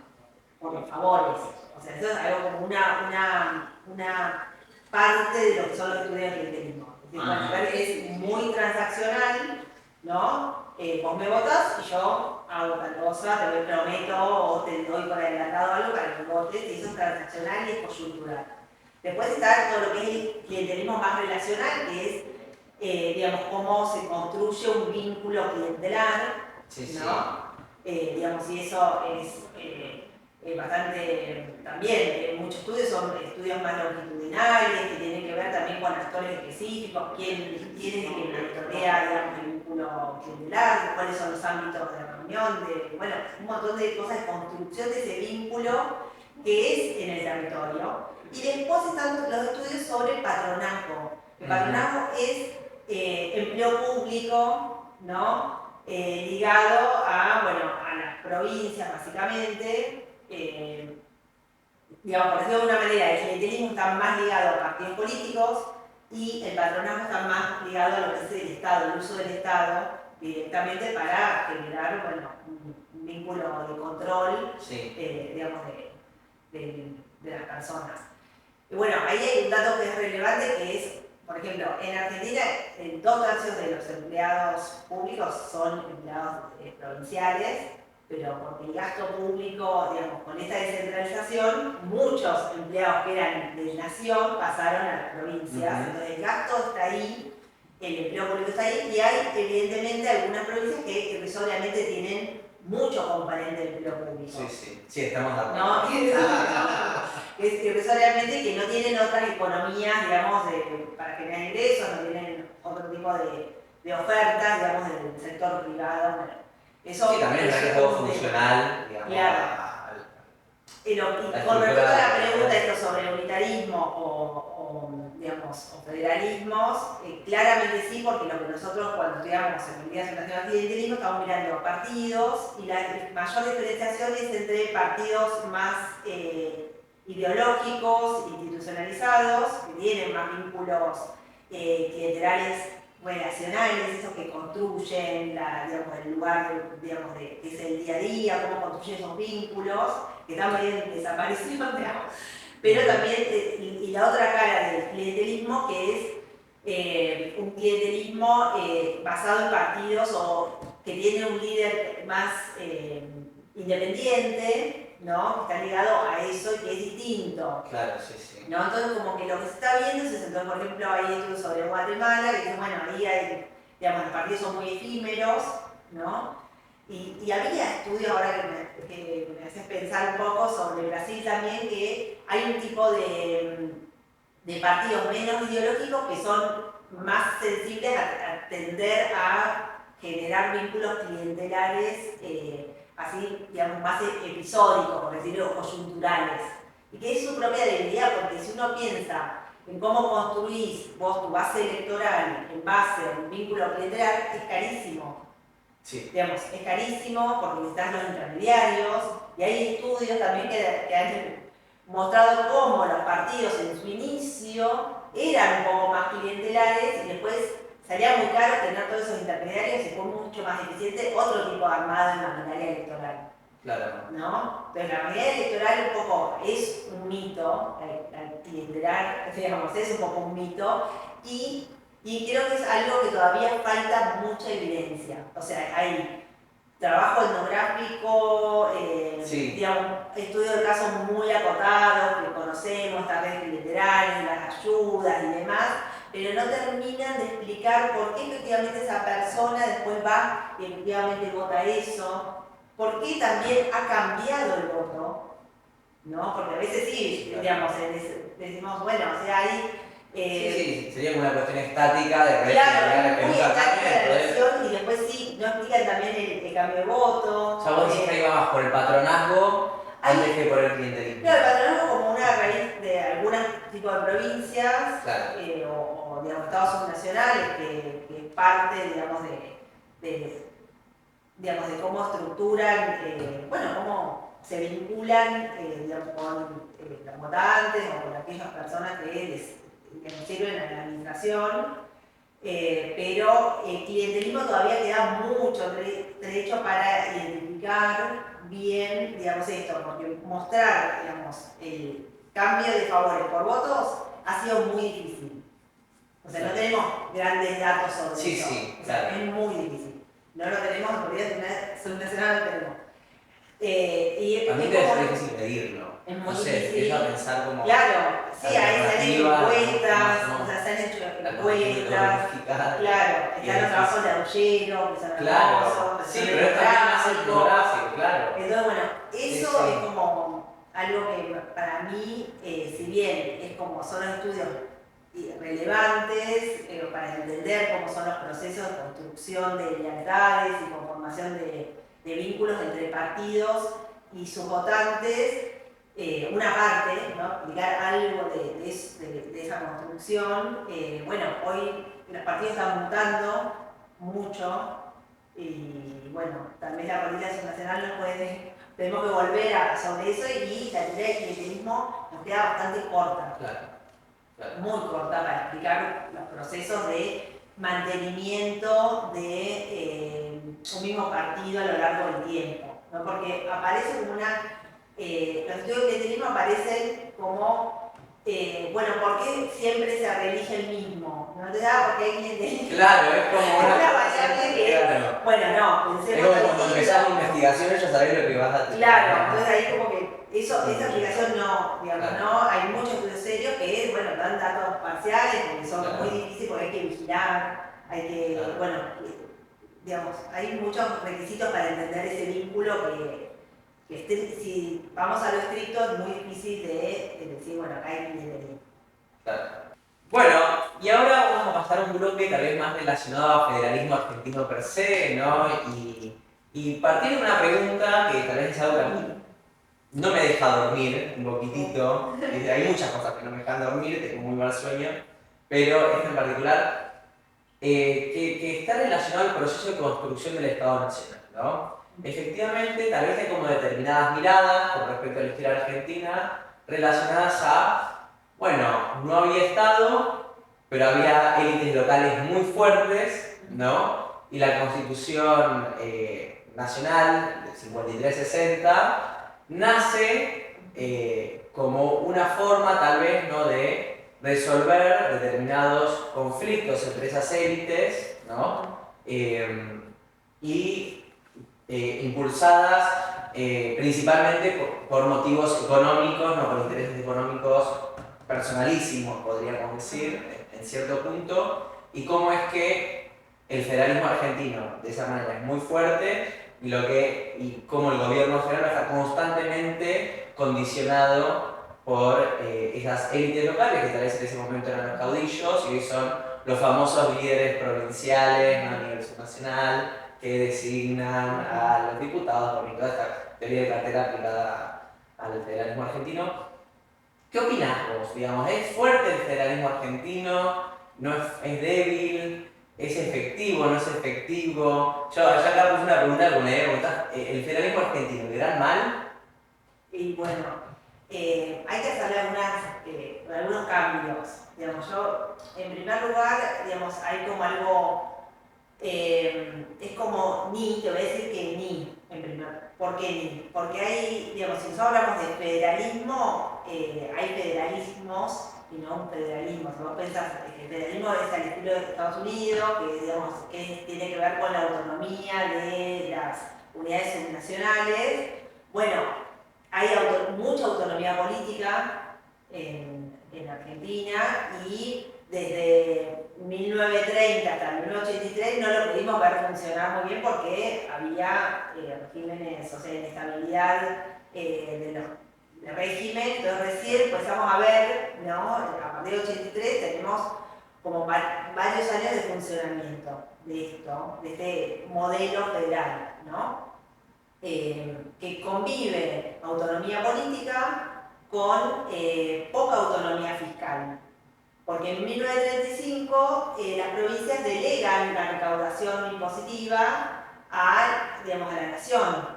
Por favores. O sea, eso es algo como una parte de lo que son los estudios del clientelismo. Es muy transaccional, ¿no? Vos me votas y yo hago tal cosa, te lo prometo o te doy por adelantado algo para que votes, y eso es transaccional y es coyuntural. Después está todo lo que es el clientelismo más relacional, que es, digamos, cómo se construye un vínculo clientelar, ¿no? Digamos, y eso es bastante, también muchos estudios son estudios más longitudinales, que tienen que ver también con actores específicos, quién es el que monitorea, digamos, el vínculo clientelar, cuáles son los ámbitos de reunión, bueno, un montón de cosas de construcción de ese vínculo que es en el territorio. Y después están los estudios sobre patronazgo. El patronazgo es empleo público, ¿no? Ligado a, bueno, a las provincias básicamente. Digamos, por decirlo de alguna manera, el clientelismo está más ligado a partidos políticos y el patronazgo está más ligado a lo que es el Estado, el uso del Estado directamente para generar, bueno, un vínculo de control, digamos, de las personas. Y bueno, ahí hay un dato que es relevante, que es, por ejemplo, en Argentina, 2/3 de los empleados públicos son empleados provinciales, pero porque el gasto público, digamos, con esta descentralización, muchos empleados que eran de nación pasaron a las provincias. Entonces el gasto está ahí, el empleo público está ahí, y hay evidentemente algunas provincias que irrisoriamente tienen mucho componente de empleo público. Sí, estamos de acuerdo. ¿No? Es irrisoriamente que no tienen otras economías, digamos, para generar ingresos, no tienen otro tipo de ofertas, digamos, del sector privado. Bueno, eso también es algo funcional, digamos. Claro. Y con respecto a la pregunta esto sobre unitarismo o federalismos, claramente sí, porque lo que nosotros cuando estudiamos en Investigación Nacional de Clientelismo estamos mirando partidos y la mayor diferenciación es entre partidos más ideológicos, institucionalizados, que tienen más vínculos clientelares relacionales, esos que construyen digamos, el lugar que es el día a día, cómo construyen esos vínculos, que están medio en desaparición, digamos. Pero también, y la otra cara del clientelismo, que es un clientelismo basado en partidos o que tiene un líder más independiente, ¿no? Que está ligado a eso y que es distinto. Claro, sí. ¿No? Entonces, como que lo que se está viendo es, entonces, por ejemplo, hay estudios sobre Guatemala, que dicen, bueno, ahí hay, digamos, los partidos son muy efímeros, ¿no? Y había estudios ahora que me haces pensar un poco sobre Brasil también, que hay un tipo de partidos menos ideológicos que son más sensibles a tender a generar vínculos clientelares, así, digamos, más episódicos, por decirlo, coyunturales. Y que es su propia debilidad, porque si uno piensa en cómo construís vos tu base electoral en base a un vínculo clientelar, es carísimo. Sí. Digamos, es carísimo porque necesitas los intermediarios, y hay estudios también que han mostrado cómo los partidos en su inicio eran un poco más clientelares y después salía muy caro tener todos esos intermediarios y fue mucho más eficiente otro tipo de armado en la maquinaria electoral. Claro. ¿No? Entonces la maquinaria electoral un poco es un mito, la clientelar, digamos, es un poco un mito, y creo que es algo que todavía falta mucha evidencia. O sea, hay trabajo etnográfico, digamos, estudios de casos muy acotados que conocemos, estas redes clienterales, las ayudas y demás, pero no terminan de explicar por qué efectivamente esa persona después va y efectivamente vota eso, por qué también ha cambiado el voto, ¿no? Porque a veces sí, digamos, decimos, bueno, o sea, hay... sí, sería como una cuestión estática de claro, muy estática de la elección y después sí, no explican también el cambio de voto. O sea, vos decís que ahí va más por el patronazgo antes que por el clientelismo. Claro, el patronazgo como una raíz de algún tipo de provincias, claro. O digamos, estados subnacionales, que es parte, digamos, de cómo estructuran, bueno, cómo se vinculan digamos, con los votantes o con aquellas personas que nos sirven a la administración, pero el clientelismo todavía queda mucho trecho para identificar bien, digamos, esto, porque mostrar, digamos, el cambio de favores por votos ha sido muy difícil. O sea, no tenemos grandes datos sobre eso. Sí, o sea, claro. es muy difícil. No lo tenemos, en realidad subnacional no lo tenemos. Y a mí debe ser difícil pedirlo. Es muy no sé, difícil. Empiezo a pensar como... Claro, sí, ahí se han hecho encuestas, o sea, se han hecho encuestas. Claro, están los trabajos de Aullero, que son claro, hermosos, sí, pero es también más etnográfico, claro. Entonces, bueno, eso es como algo que para mí, si bien es como son los estudios relevantes para entender cómo son los procesos de construcción de lealtades y conformación de vínculos entre partidos y sus votantes, una parte, ¿no? Explicar algo de esa construcción. Bueno, hoy los partidos están mutando mucho y bueno, tal vez la política nacional nos puede, tenemos que volver sobre eso y la teoría del clientelismo nos queda bastante corta. Claro. Muy corta para explicar los procesos de mantenimiento de un mismo partido a lo largo del tiempo, ¿no? Porque aparece como una... los estudios de clientelismo aparecen como, bueno, ¿por qué siempre se reelige el mismo? ¿No te da? Porque hay clientelismo. Claro, es como una variable que... Claro. Bueno, no, Es pensemos... como cuando empezás una investigación ya sabés lo que vas a tener. Claro, entonces ahí como que esa aplicación no, digamos, Claro. no, hay muchos estudios serios que, bueno, dan datos parciales porque son Claro. muy difíciles porque hay que vigilar, hay que, Claro. bueno, digamos, hay muchos requisitos para entender ese vínculo que si vamos a lo estricto es muy difícil de decir, bueno, acá hay clientelismo. Claro. Bueno, y ahora vamos a pasar a un bloque tal vez más relacionado al federalismo argentino per se, ¿no? Y partir de una pregunta que tal vez es algo que a mí no me deja dormir un poquitito. Hay muchas cosas que no me dejan dormir, tengo muy mal sueño, pero esta en particular, que está relacionado al proceso de construcción del Estado Nacional, ¿no? Efectivamente, tal vez hay como determinadas miradas con respecto a la historia argentina relacionadas a, bueno, no había Estado, pero había élites locales muy fuertes, ¿no? Y la Constitución Nacional del 53-60 nace como una forma tal vez, ¿no?, de resolver determinados conflictos entre esas élites, ¿no? Impulsadas principalmente por motivos económicos, no por intereses económicos personalísimos, podríamos decir, en cierto punto, y cómo es que el federalismo argentino de esa manera es muy fuerte y cómo el gobierno federal está constantemente condicionado por esas élites locales que tal vez en ese momento eran los caudillos y hoy son los famosos líderes provinciales, ¿no?, a nivel subnacional, que designan a los diputados por toda esta teoría de cartera aplicada al federalismo argentino. ¿Qué opinás vos? Digamos, ¿es fuerte el federalismo argentino? ¿No es débil? ¿Es efectivo? ¿No es efectivo? Yo acá puse una pregunta que me preguntás, ¿el federalismo argentino le dan mal? Y bueno, hay que hacer algunos cambios. Digamos, yo, en primer lugar, digamos, hay como algo, es como te voy a decir que en primer. ¿Por qué ni? Porque hay, digamos, si nosotros hablamos de federalismo, hay federalismos y no un federalismo. Si vos pensás que el federalismo es al estilo de Estados Unidos, que, digamos, que tiene que ver con la autonomía de las unidades subnacionales, bueno, hay mucha autonomía política en Argentina y desde 1930 hasta 1983 no lo pudimos ver funcionar muy bien porque había regímenes, o sea, inestabilidad de régimen. Entonces recién empezamos a ver, ¿no?, a partir de 83 tenemos como varios años de funcionamiento de esto, de este modelo federal, ¿no? Que convive autonomía política con poca autonomía fiscal. Porque en 1935 las provincias delegan la recaudación impositiva digamos, a la nación.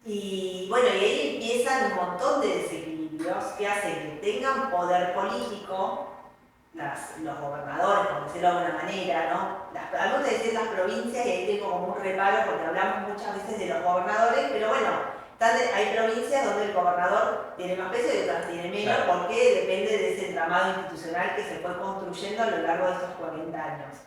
Y bueno, y ahí empiezan un montón de desequilibrios que hacen que tengan poder político los gobernadores, por decirlo de alguna manera, ¿no? Hablamos de decir las provincias y ahí tengo como un reparo porque hablamos muchas veces de los gobernadores, pero bueno, hay provincias donde el gobernador tiene más peso y otras tiene menos, Claro. porque depende de ese entramado institucional que se fue construyendo a lo largo de estos 40 años.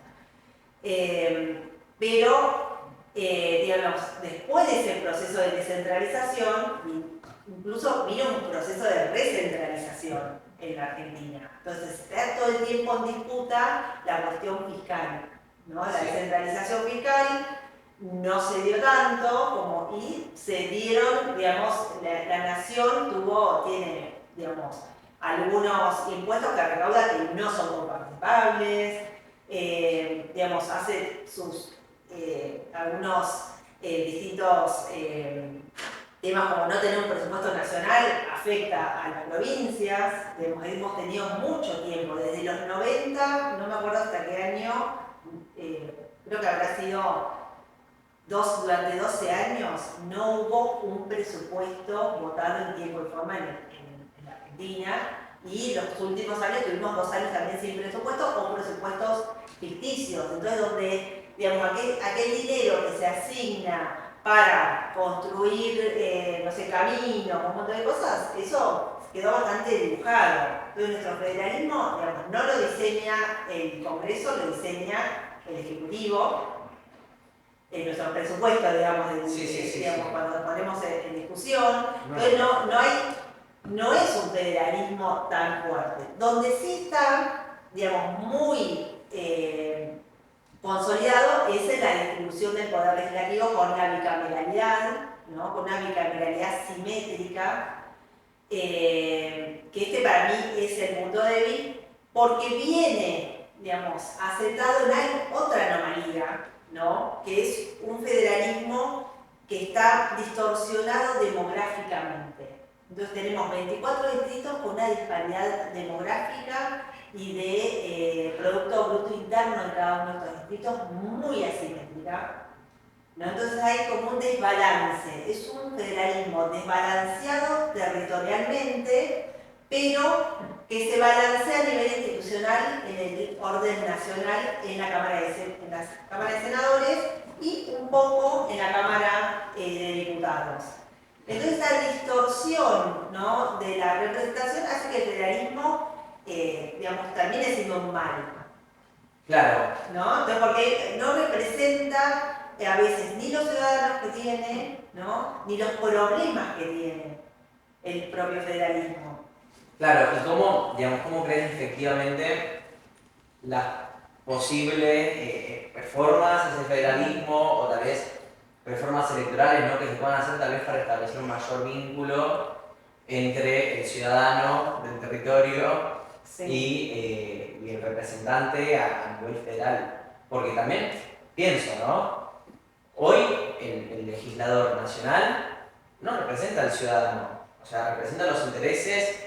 Pero, digamos, después de ese proceso de descentralización, incluso vino un proceso de recentralización en la Argentina. Entonces, está todo el tiempo en disputa la cuestión fiscal, ¿no? La descentralización fiscal no se dio tanto y se dieron, digamos, la nación tiene, digamos, algunos impuestos que recauda que no son comparticipables, digamos, hace algunos distintos temas como no tener un presupuesto nacional afecta a las provincias, digamos, hemos tenido mucho tiempo, desde los 90, no me acuerdo hasta qué año, creo que habrá sido durante 12 años, no hubo un presupuesto votado en tiempo y forma en la Argentina, y los últimos años tuvimos 2 años también sin presupuesto o presupuestos ficticios, entonces donde, digamos, aquel dinero que se asigna para construir, no sé, caminos, un montón de cosas, eso quedó bastante dibujado. Entonces nuestro federalismo, digamos, no lo diseña el Congreso, lo diseña el Ejecutivo, nuestro presupuesto, digamos, cuando lo ponemos en discusión. Entonces no es un federalismo tan fuerte. Donde sí está, digamos, muy consolidado es en la distribución del poder legislativo con la bicameralidad, ¿no? Con una bicameralidad simétrica, que para mí es el punto débil, porque viene, digamos, asentado en otra anomalía, ¿no? Que es un federalismo que está distorsionado demográficamente. Entonces tenemos 24 distritos con una disparidad demográfica y de Producto Bruto Interno en cada uno de estos distritos muy asimétrica, ¿no? Entonces hay como un desbalance, es un federalismo desbalanceado territorialmente, pero que se balancea a nivel institucional en el orden nacional en la las cámaras de senadores y un poco en la Cámara de Diputados. Entonces esta distorsión, ¿no?, de la representación hace que el federalismo digamos, termine siendo un mal. Claro. ¿No? Entonces, porque no representa a veces ni los ciudadanos que tiene, ¿no?, ni los problemas que tiene el propio federalismo. Claro, y cómo crees efectivamente las posibles performances del federalismo o tal vez reformas electorales, ¿no?, que se puedan hacer tal vez para establecer un mayor vínculo entre el ciudadano del territorio y el representante a nivel federal. Porque también pienso, ¿no? Hoy el legislador nacional no representa al ciudadano, o sea, representa los intereses,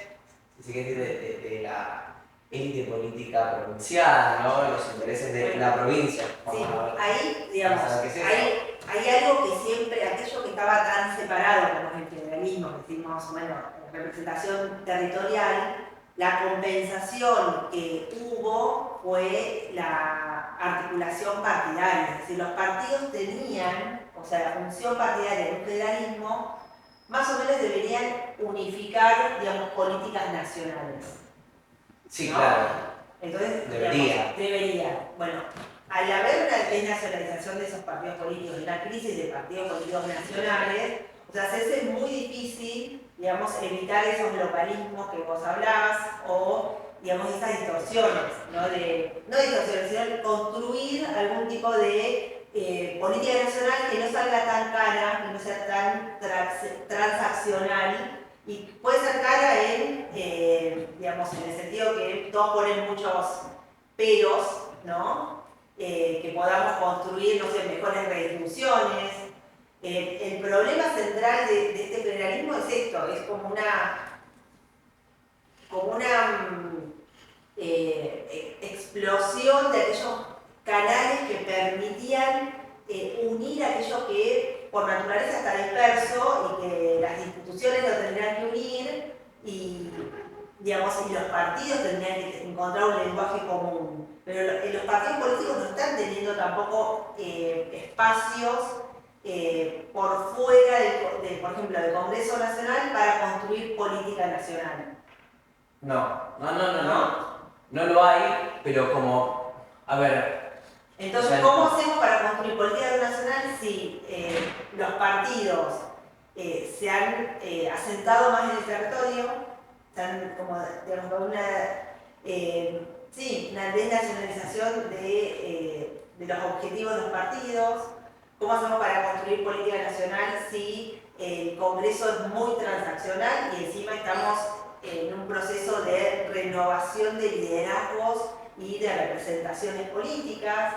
si se quiere decir, de la élite política provincial, ¿no? Los intereses de la provincia. Sí, ahí, digamos, hay algo que siempre, aquello que estaba tan separado como el federalismo, que decimos, bueno, representación territorial, la compensación que hubo fue la articulación partidaria, es decir, los partidos tenían, o sea, la función partidaria del federalismo, más o menos deberían unificar, digamos, políticas nacionales. Sí, ¿no? claro. Entonces, debería. Bueno, al haber una desnacionalización de esos partidos políticos, y una crisis de partidos políticos nacionales, o sea, se hace muy difícil, digamos, evitar esos localismos que vos hablás o, digamos, esas distorsiones, no distorsiones, sino construir algún tipo de política nacional que no salga tan cara, que no sea tan transaccional, y puede ser cara digamos, en el sentido que todos ponen muchos peros, ¿no? Que podamos construir, no sé, mejores redistribuciones. El problema central de este federalismo es esto, es como una explosión de aquellos canales que permitían unir aquello que por naturaleza está disperso y que las instituciones lo tendrían que unir y, digamos, y los partidos tendrían que encontrar un lenguaje común. Pero los partidos políticos no están teniendo tampoco espacios por fuera, por ejemplo, del Congreso Nacional para construir política nacional. No lo hay, pero como, a ver... Entonces, ¿cómo hacemos para construir política nacional si los partidos se han asentado más en el territorio, están como, digamos, con una desnacionalización de los objetivos de los partidos, ¿cómo hacemos para construir política nacional si el Congreso es muy transaccional y encima estamos en un proceso de renovación de liderazgos y de representaciones políticas?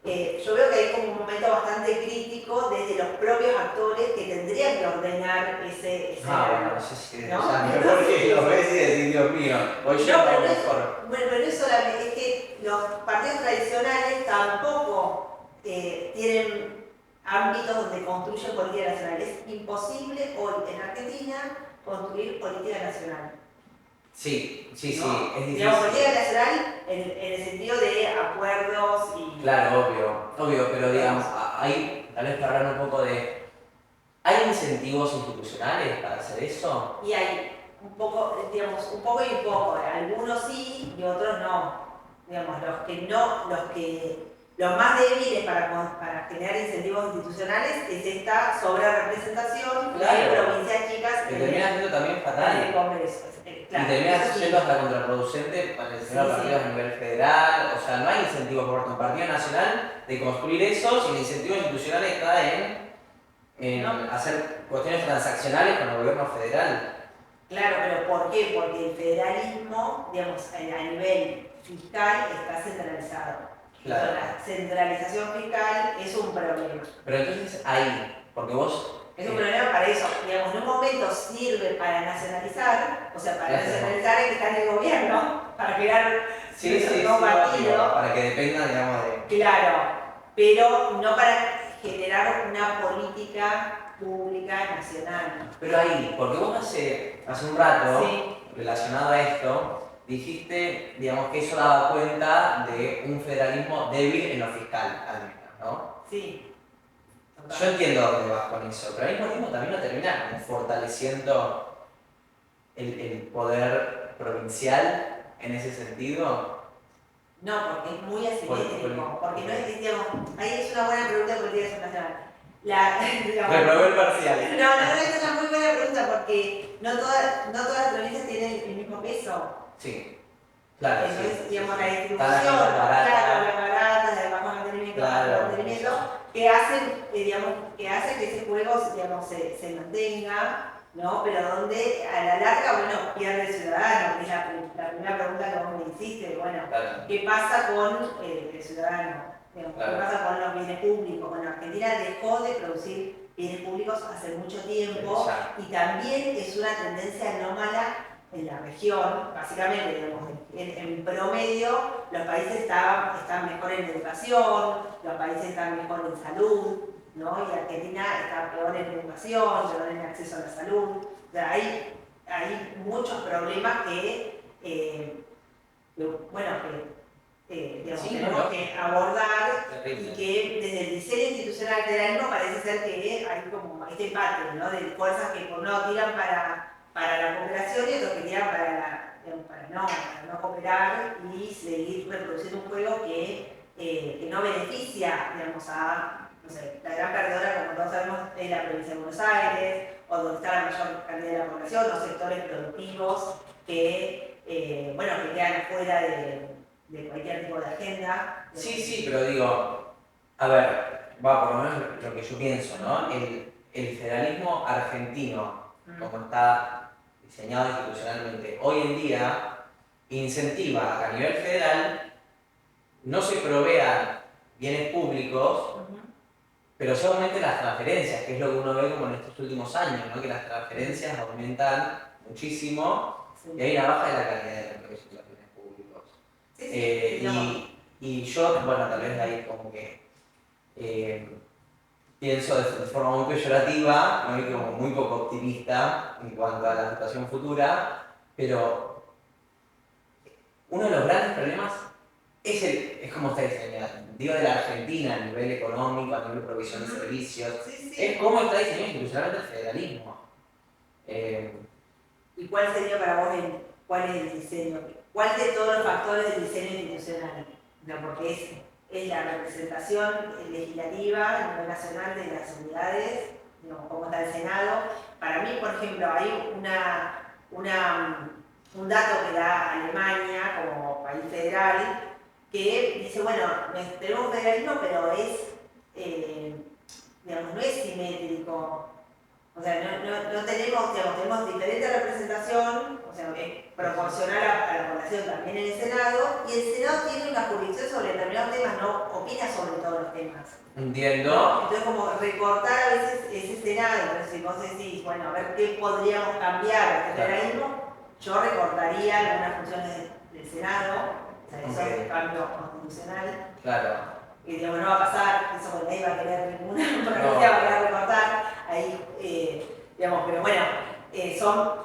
Yo veo que hay como un momento bastante crítico desde los propios actores que tendrían que ordenar ese Bueno, no sé si ¿no? o sea, porque lo ves y decís, Dios mío, hoy yo No, pero lo no es, mejor. bueno, pero no es solamente, es que los partidos tradicionales tampoco tienen ámbitos donde construyen política nacional. Es imposible hoy en Argentina construir política nacional. Sí, sí, sí, ¿No? es difícil. Digamos, política nacional en el sentido de acuerdos y... Claro, obvio, pero digamos, hay, tal vez para hablar un poco de... ¿Hay incentivos institucionales para hacer eso? Y hay un poco, digamos, un poco y un poco. Algunos sí y otros no. Digamos, los más débiles para generar incentivos institucionales es esta sobrerepresentación de Claro. provincias chicas Que termina siendo también en fatal. el Congreso. Claro, Y termina eso sí. siendo hasta contraproducente para el sistema Sí, de partidos a nivel federal. O sea, no hay incentivos por parte de un partido nacional de construir eso si el incentivo institucional está en No. hacer cuestiones transaccionales con el gobierno federal. Claro, pero ¿por qué? Porque el federalismo, digamos, a nivel fiscal está centralizado. Claro. La centralización fiscal es un problema. Pero entonces ahí, porque vos... Es un problema para eso. Digamos, en un momento sirve para nacionalizar, o sea, para nacionalizar el que está en el gobierno, para crear un partido. Para que dependa, digamos, de... Claro, pero no para generar una política pública nacional. Pero ahí, porque vos hace un rato, Sí. relacionado a esto, dijiste, digamos, que eso daba cuenta de un federalismo débil en lo fiscal, al menos, ¿no? Sí. Yo entiendo dónde vas con eso, pero al mismo tiempo también no termina como fortaleciendo el poder provincial en ese sentido. No, porque es muy asimétrico, porque no es, digamos, ahí es una buena pregunta de política nacional. Reprobé el parcial. No, esa es una muy buena pregunta porque no todas las provincias tienen el mismo peso. Sí, claro. Entonces, sí, digamos, sí. la distribución, Las baratas, las baratas, de bajo mantenimiento, claro, mantenimiento, que hacen, digamos, que hace que ese juego, digamos, se mantenga, ¿no? Pero donde a la larga, bueno, pierde el ciudadano, que es la primera pregunta que vos me hiciste, bueno, claro. ¿qué pasa con el ciudadano? Digamos, Claro. ¿qué pasa con los bienes públicos? Bueno, Argentina dejó de producir bienes públicos hace mucho tiempo y también es una tendencia anómala en la región, básicamente, digamos, en promedio, los países están mejor en educación, los países están mejor en salud, ¿no? Y Argentina está peor en educación, peor en acceso a la salud. O sea, hay muchos problemas que, digamos, Sí, tenemos que abordar terrible. y que desde el diseño institucional federalismo parece ser que hay como este empate, ¿no? De fuerzas que por un lado tiran para la cooperación y otros que tiran para no cooperar y seguir reproduciendo un juego que no beneficia, digamos, a, no sé, la gran perdedora, como todos sabemos, es la provincia de Buenos Aires, o donde está la mayor cantidad de la población, los sectores productivos que quedan afuera de cualquier tipo de agenda. Sí, pero digo, a ver, por lo menos lo que yo pienso, ¿no? El federalismo argentino, como está diseñado institucionalmente, hoy en día incentiva a nivel federal no se provean bienes públicos, pero se aumenten las transferencias, que es lo que uno ve como en estos últimos años, ¿no? Que las transferencias aumentan muchísimo y hay una baja de la calidad de los bienes públicos. Y yo, bueno, tal vez ahí como que pienso de forma muy peyorativa, ¿no? Y como muy poco optimista en cuanto a la situación futura, pero uno de los grandes problemas es como está diseñado, digo de la Argentina a nivel económico, a nivel de provisión de servicios, es cómo está diseñado institucionalmente el federalismo. ¿Y cuál sería para vos cuál es el diseño? ¿Cuál de todos los factores del diseño institucional? No, porque es la representación legislativa a nivel nacional de las unidades, ¿no? Cómo está el Senado. Para mí, por ejemplo, hay un dato que da Alemania como país federal que dice, bueno, tenemos federalismo, pero digamos, no es simétrico. O sea, no tenemos, digamos, tenemos diferente representación, o sea, es proporcional a la población también en el Senado, y el Senado tiene una jurisdicción sobre determinados temas, no opina sobre todos los temas. Entiendo. ¿No? Entonces, como recortar a veces ese Senado, entonces si vos decís, bueno, a ver qué podríamos cambiar del federalismo, yo recortaría algunas funciones del Senado, o sea, eso es cambio constitucional. Claro. Y digo, no va a pasar, eso porque nadie va a querer ninguna provincia, va a querer recortar, ahí, digamos, pero bueno, son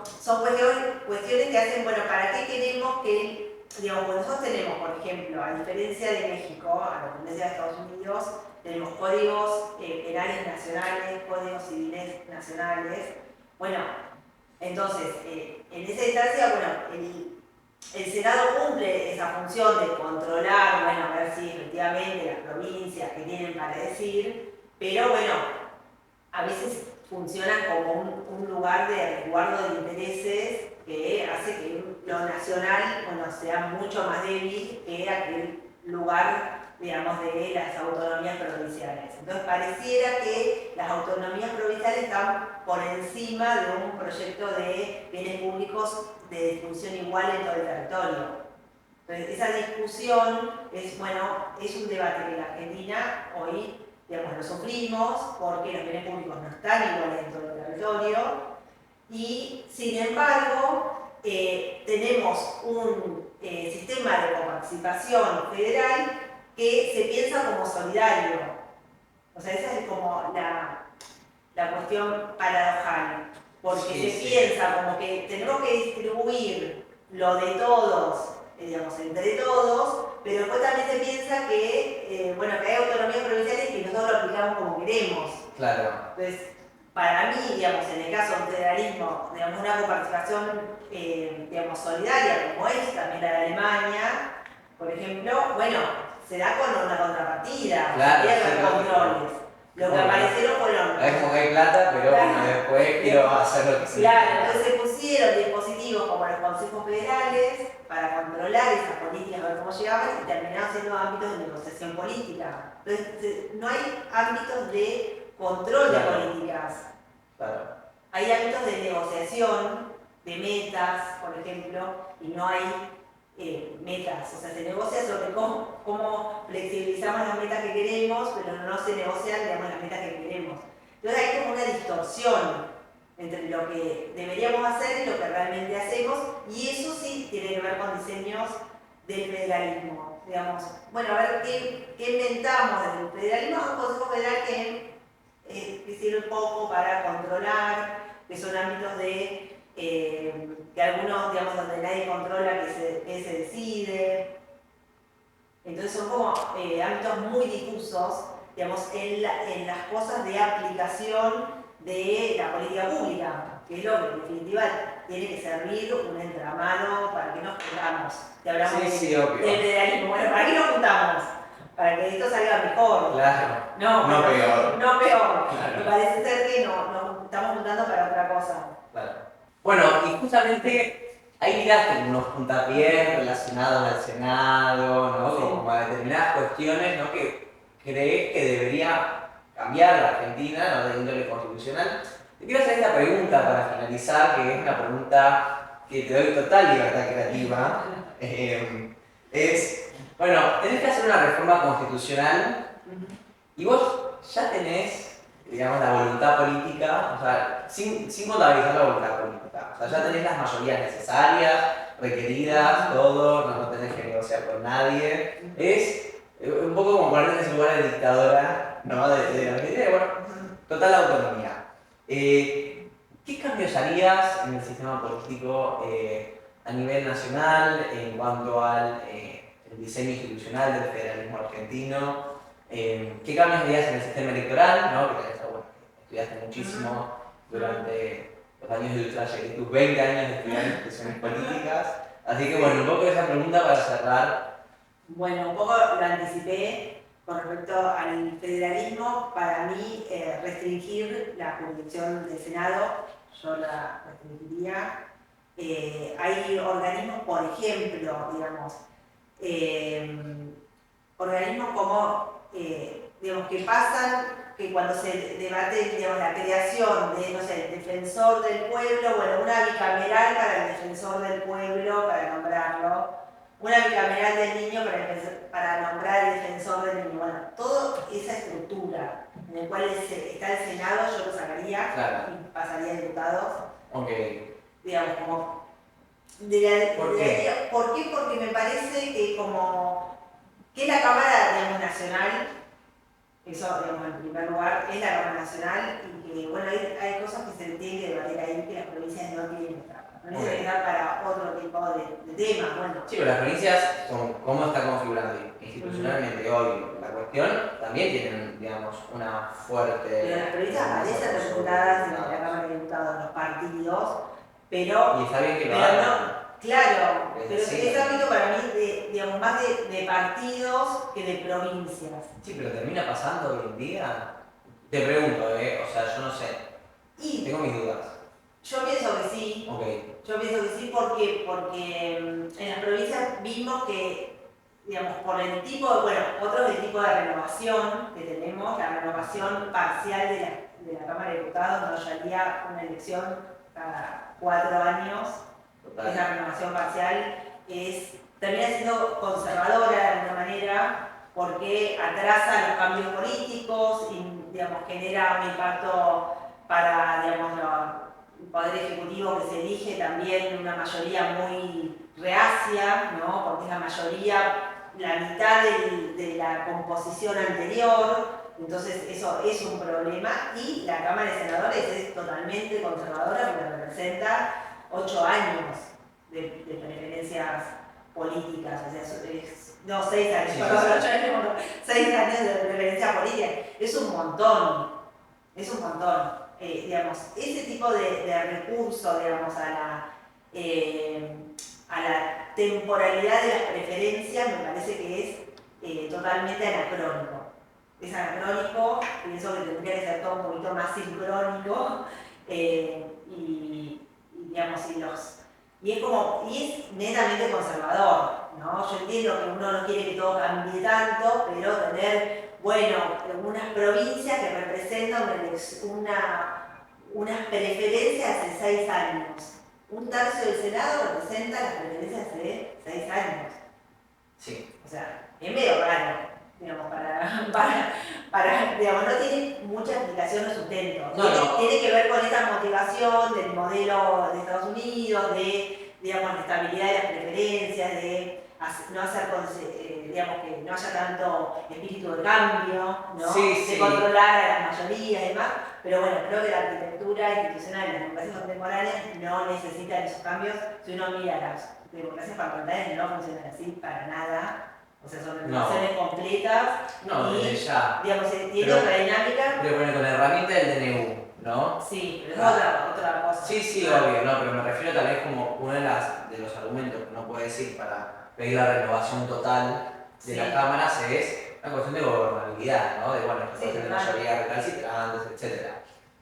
cuestiones que hacen, bueno, ¿para qué queremos que, digamos, cuando nosotros tenemos, por ejemplo, a diferencia de México, a diferencia de Estados Unidos, tenemos códigos penales nacionales, códigos civiles nacionales, bueno, entonces, en esa instancia, bueno, el Senado cumple esa función de controlar, bueno, a ver si efectivamente las provincias que tienen para decir, pero bueno, a veces funcionan como un lugar de resguardo de intereses que hace que lo nacional, bueno, sea mucho más débil que aquel lugar, digamos, de las autonomías provinciales. Entonces pareciera que las autonomías provinciales están por encima de un proyecto de bienes públicos de distribución igual en todo el territorio. Entonces esa discusión es, bueno, es un debate que en la Argentina hoy, digamos, lo sufrimos porque los bienes públicos no están iguales en todo el territorio y, sin embargo, tenemos un sistema de coparticipación federal que se piensa como solidario. O sea, esa es como la cuestión paradojal, porque se piensa como que tenemos que distribuir lo de todos, digamos, entre todos, pero después también se piensa que, bueno, que hay autonomías provinciales que nosotros lo aplicamos como queremos. Claro. Entonces, para mí, digamos, en el caso del federalismo, digamos, una coparticipación, digamos, solidaria, como es también la de Alemania, por ejemplo, bueno, se da con una contrapartida, claro, los controles. Lo que aparecieron fueron... Es como que hay plata, pero claro, bueno, después quiero hacer lo que se claro, entonces se pusieron dispositivos como los consejos federales para controlar esas políticas, ver cómo llegaban y terminaron siendo ámbitos de negociación política. Entonces, no hay ámbitos de control de políticas. Claro. Hay ámbitos de negociación, de metas, por ejemplo, y no hay metas. O sea, se negocia sobre cómo flexibilizamos las metas que queremos, pero no se negocian, digamos, las metas que queremos. Entonces hay como una distorsión entre lo que deberíamos hacer y lo que realmente hacemos, y eso sí tiene que ver con diseños del federalismo. Digamos, bueno, a ver qué inventamos del federalismo. Un Consejo Federal que sirve un poco para controlar, que son ámbitos de que algunos, digamos, donde nadie controla que se decide. Entonces son como ámbitos muy difusos, digamos, en las cosas de aplicación de la política pública, que es lo que en definitiva tiene que servir un entramado para que nos juntamos. Te hablamos sí, del federalismo. Bueno, ¿para qué nos juntamos? Para que esto salga mejor. Claro. No peor. No peor. Claro. Me parece ser que nos estamos juntando para otra cosa. Claro. Bueno, y justamente hay unos puntapiés relacionados al Senado, ¿no? Sí. Como a determinadas cuestiones, ¿no? Que crees que debería cambiar la Argentina, ¿no? De índole constitucional. Te quiero hacer esta pregunta para finalizar, que es una pregunta que te doy total libertad creativa. Bueno, tenés que hacer una reforma constitucional y vos ya tenés, digamos, la voluntad política, o sea, sin contabilizar la voluntad política. O sea, ya tenés las mayorías necesarias, requeridas, todo, no tenés que negociar con nadie. Es un poco como ponerte en ese lugar de dictadora, ¿no? De la Argentina, bueno, total autonomía. ¿Qué cambios harías en el sistema político a nivel nacional en cuanto al el diseño institucional del federalismo argentino? ¿Qué cambios harías en el sistema electoral? ¿No? Porque bueno, estudiaste muchísimo durante los años de tu trayectoria, tus 20 años de estudiar instituciones políticas. Así que bueno, un poco esa pregunta para cerrar. Bueno, un poco lo anticipé con respecto al federalismo. Para mí, restringir la jurisdicción del Senado, yo la restringiría. Hay organismos, por ejemplo, digamos, organismos como digamos, que pasan, que cuando se debate, digamos, la creación de, no sé, el defensor del pueblo, bueno, una bicameral para el defensor del pueblo, para nombrarlo, una bicameral del niño para nombrar el defensor del niño, bueno, toda esa estructura en el cual está el Senado, yo lo sacaría y pasaría a diputados. Ok. Digamos, como ¿Por qué? ¿Por qué? Porque me parece que como que la Cámara, digamos, Nacional, eso, digamos, en primer lugar, es la Cámara Nacional y que, bueno, hay cosas que se tienen que debatir ahí que las provincias no tienen que estar. Las provincias tienen que estar para otro tipo de temas, bueno. Sí, pero las provincias, ¿cómo está configurando institucionalmente hoy la cuestión? También tienen, digamos, una fuerte... Pero las provincias aparecen representadas en la Cámara de Diputados, los partidos, pero... Y está bien que lo hagan. Claro, Es pero decir, es ámbito para mí digamos, más de partidos que de provincias. Sí, pero termina pasando hoy en día. Te pregunto, o sea, yo no sé. Y tengo mis dudas. Yo pienso que sí. Ok. Yo pienso que sí porque en las provincias vimos que, digamos, por el tipo, bueno, otro es el tipo de renovación que tenemos, la renovación parcial de la Cámara de Diputados, nos haría una elección cada 4 años. Total. Esa renovación parcial termina siendo conservadora de alguna manera porque atrasa los cambios políticos y, digamos, genera un impacto para, digamos, el Poder Ejecutivo que se elige también una mayoría muy reacia, ¿no? Porque es la mayoría, la mitad de la composición anterior, entonces eso es un problema y la Cámara de Senadores es totalmente conservadora porque representa 8 años de preferencias políticas, o sea, no 6 años, Sí, perdón, 8 años, 6 años de preferencia política, es un montón, digamos, ese tipo de recurso, digamos, a la temporalidad de las preferencias me parece que es totalmente anacrónico. Es anacrónico, pienso que tendría que ser todo un poquito más sincrónico digamos, y es netamente conservador, ¿no? Yo entiendo que uno no quiere que todo cambie tanto, pero tener, bueno, unas provincias que representan unas preferencias de 6 años. Un tercio del Senado representa las preferencias de 6 años. Sí. O sea, es medio raro, digamos, digamos, no tiene mucha explicación o sustento. Tiene que ver con esta motivación del modelo de Estados Unidos, digamos, la estabilidad de las preferencias, de no hacer, digamos, que no haya tanto espíritu de cambio, ¿no? De controlar a las mayorías y demás. Pero bueno, creo que la arquitectura institucional y las democracias contemporáneas no necesitan esos cambios. Si uno mira las democracias parlamentarias, no funcionan así para nada. O sea, son relaciones completas. No, desde ya. Digamos, tiene otra dinámica. Pero bueno, con la herramienta del DNU, ¿no? Sí, pero es otra cosa. Sí, obvio, no, pero me refiero tal vez como uno de los argumentos que uno puede decir para pedir la renovación total de las cámaras es una cuestión de gobernabilidad, ¿no? De, bueno, cuestión de mayoría recalcitrantes, etc.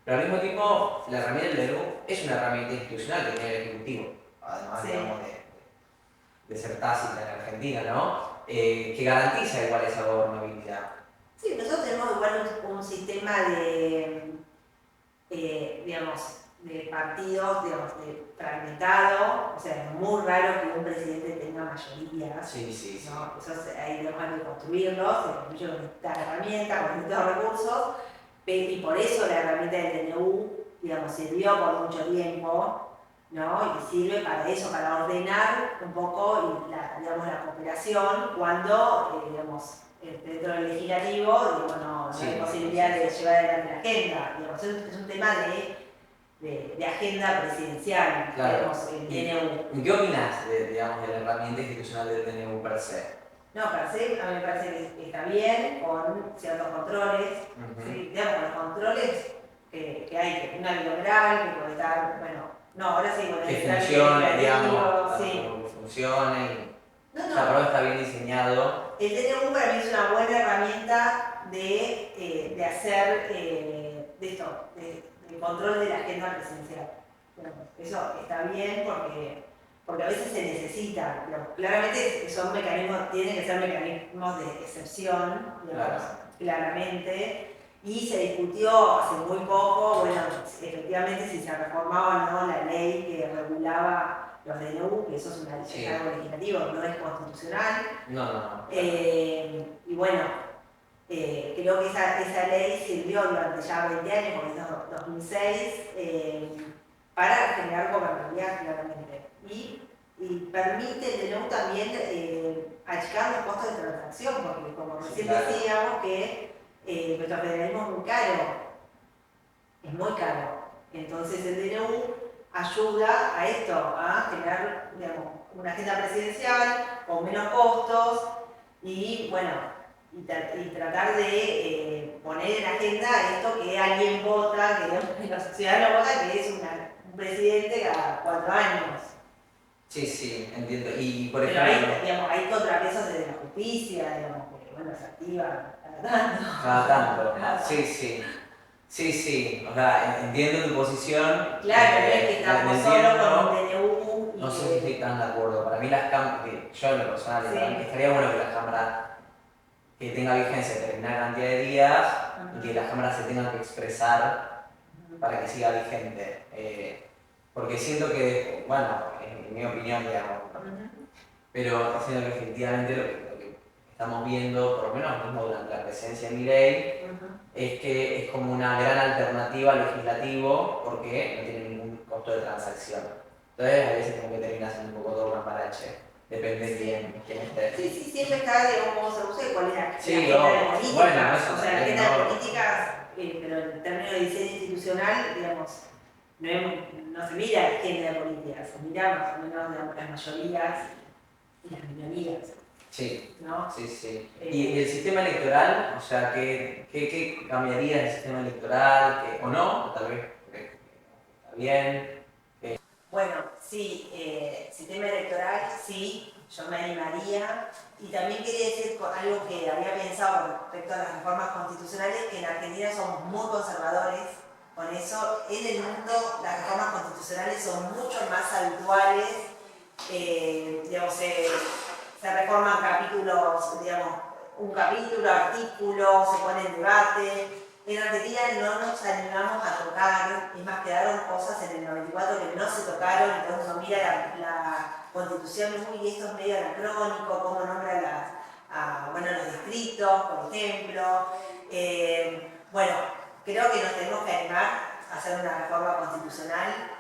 Pero al mismo tiempo, la herramienta del DNU es una herramienta institucional que tiene el Ejecutivo, además, digamos, de ser tácita en Argentina, ¿no? Que garantiza igual esa gobernabilidad. Sí, nosotros tenemos igual un sistema digamos, de partidos, digamos, fragmentado, o sea, es muy raro que un presidente tenga mayoría. Sí. ¿No? Eso hay que construirlo, se construye con esta herramienta, con estos recursos, y por eso la herramienta del DNU, digamos, sirvió por mucho tiempo, ¿no? Y sirve para eso, para ordenar un poco digamos, la cooperación cuando, digamos, dentro del legislativo, digamos, no hay posibilidad de llevar adelante la agenda. Digamos, es un tema de agenda presidencial, digamos, el DNU. ¿Y qué opinas de la herramienta institucional del DNU per se? No, per se, a mí me parece que está bien, con ciertos controles, ¿sí? Digamos, con los controles que hay, una bilateral, que puede estar, bueno, no, ahora sí, bueno, que funcione, digamos, sí. que funcione. No. O sea, está bien diseñado. El DNU para mí es una buena herramienta de hacer de control de la agenda presidencial. Bueno, eso está bien porque porque a veces se necesita, pero claramente son mecanismos, tienen que ser mecanismos de excepción, digamos, claramente, y se discutió hace muy poco, bueno, efectivamente si se reformaba o no la ley que regulaba los DNU, que eso es algo legislativo, no es constitucional. Y bueno, creo que esa ley sirvió durante ya 20 años, porque es 2006, para generar gobernabilidad claramente. Y permite el DNU también achicar los costos de transacción, porque como recién decíamos que nuestro federalismo es muy caro, es muy caro. Entonces el DNU ayuda a esto, a generar, digamos, una agenda presidencial con menos costos y bueno, y tratar de poner en agenda esto que alguien vota, que los ciudadanos votan, que es un presidente cada 4 años. Sí, entiendo. Y por Pero ejemplo, hay contrapesos desde la justicia, digamos, que bueno, se activa cada tanto. Sí. O sea, entiendo tu posición. Claro, no es que estamos solo con un DNU. No sé si estoy tan de acuerdo. Para mí las cámaras, yo en lo personal, estaría bueno que las cámaras que tenga vigencia determinada cantidad de días y que las cámaras se tengan que expresar para que siga vigente. Porque siento que, bueno, en mi opinión, digamos, pero siento que efectivamente lo que estamos viendo, por lo menos mismo durante la presidencia de Milei, es que es como una gran alternativa al legislativo porque no tiene ningún costo de transacción. Entonces a veces como que termina siendo un poco todo un aparache. Depende de quién esté. Sí, siempre está, digamos, cómo se usa y cuál es la agenda de políticas. Bueno, eso o sea, la agenda de políticas, pero en términos de diseño institucional, digamos, no se mira la agenda de políticas, se mira más o menos, digamos, las mayorías y las minorías. Sí, ¿no? Sí. ¿Y el sistema electoral? O sea, ¿qué cambiaría el sistema electoral? ¿O no? Tal vez está bien. Bueno, sí, sistema electoral, sí, yo me animaría. Y también quería decir algo que había pensado respecto a las reformas constitucionales, que en Argentina somos muy conservadores con eso. En el mundo las reformas constitucionales son mucho más habituales, digamos, se reforman capítulos, digamos, un capítulo, artículo, se pone en debate. En Argentina no nos animamos a tocar, es más, quedaron cosas en el 94 que no se tocaron, entonces uno mira la Constitución, y esto es medio anacrónico, cómo nombra los distritos, por ejemplo. Bueno, creo que nos tenemos que animar a hacer una reforma constitucional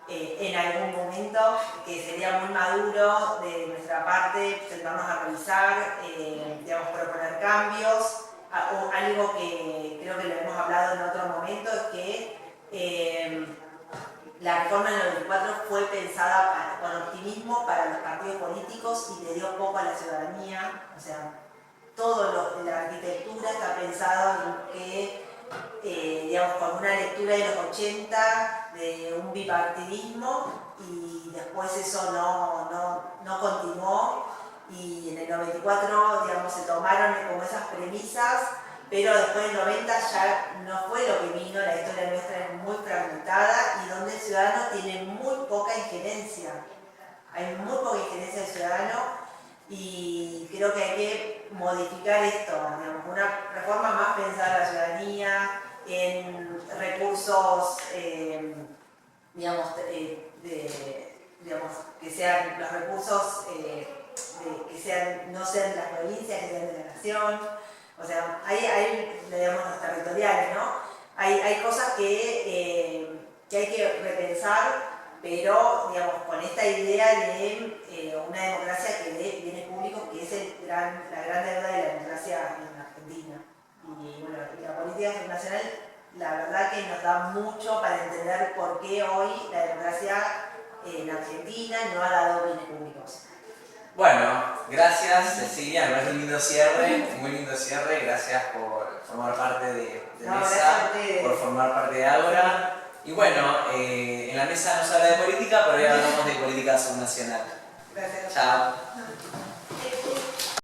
en algún momento, que sería muy maduro de nuestra parte sentarnos a revisar, digamos, proponer cambios. Algo que creo que lo hemos hablado en otro momento es que la reforma del 94 fue pensada con optimismo para los partidos políticos y le dio poco a la ciudadanía. O sea, la arquitectura está pensada en que, digamos, con una lectura de los 80 de un bipartidismo, y después eso no continuó, y en el 94, digamos, se tomaron como esas premisas, pero después del 90 ya no fue lo que vino. La historia nuestra es muy fragmentada y donde el ciudadano tiene muy poca injerencia. Hay muy poca injerencia del ciudadano y creo que hay que modificar esto, digamos, una reforma más pensada en la ciudadanía, en recursos, digamos, que sean los recursos no sean de las provincias, que sean de la nación. O sea, hay digamos, los territoriales, ¿no? Hay cosas que hay que repensar, pero, digamos, con esta idea de una democracia que dé bienes públicos, que es la gran deuda de la democracia en Argentina. Y bueno, la política internacional, la verdad que nos da mucho para entender por qué hoy la democracia en Argentina no ha dado bienes públicos. Bueno, gracias Cecilia, me parece un lindo cierre, muy lindo cierre, gracias por formar parte de Mesa, por formar parte de Ágora. Y bueno, en la mesa no se habla de política, pero hoy hablamos de política subnacional. Gracias. Chao.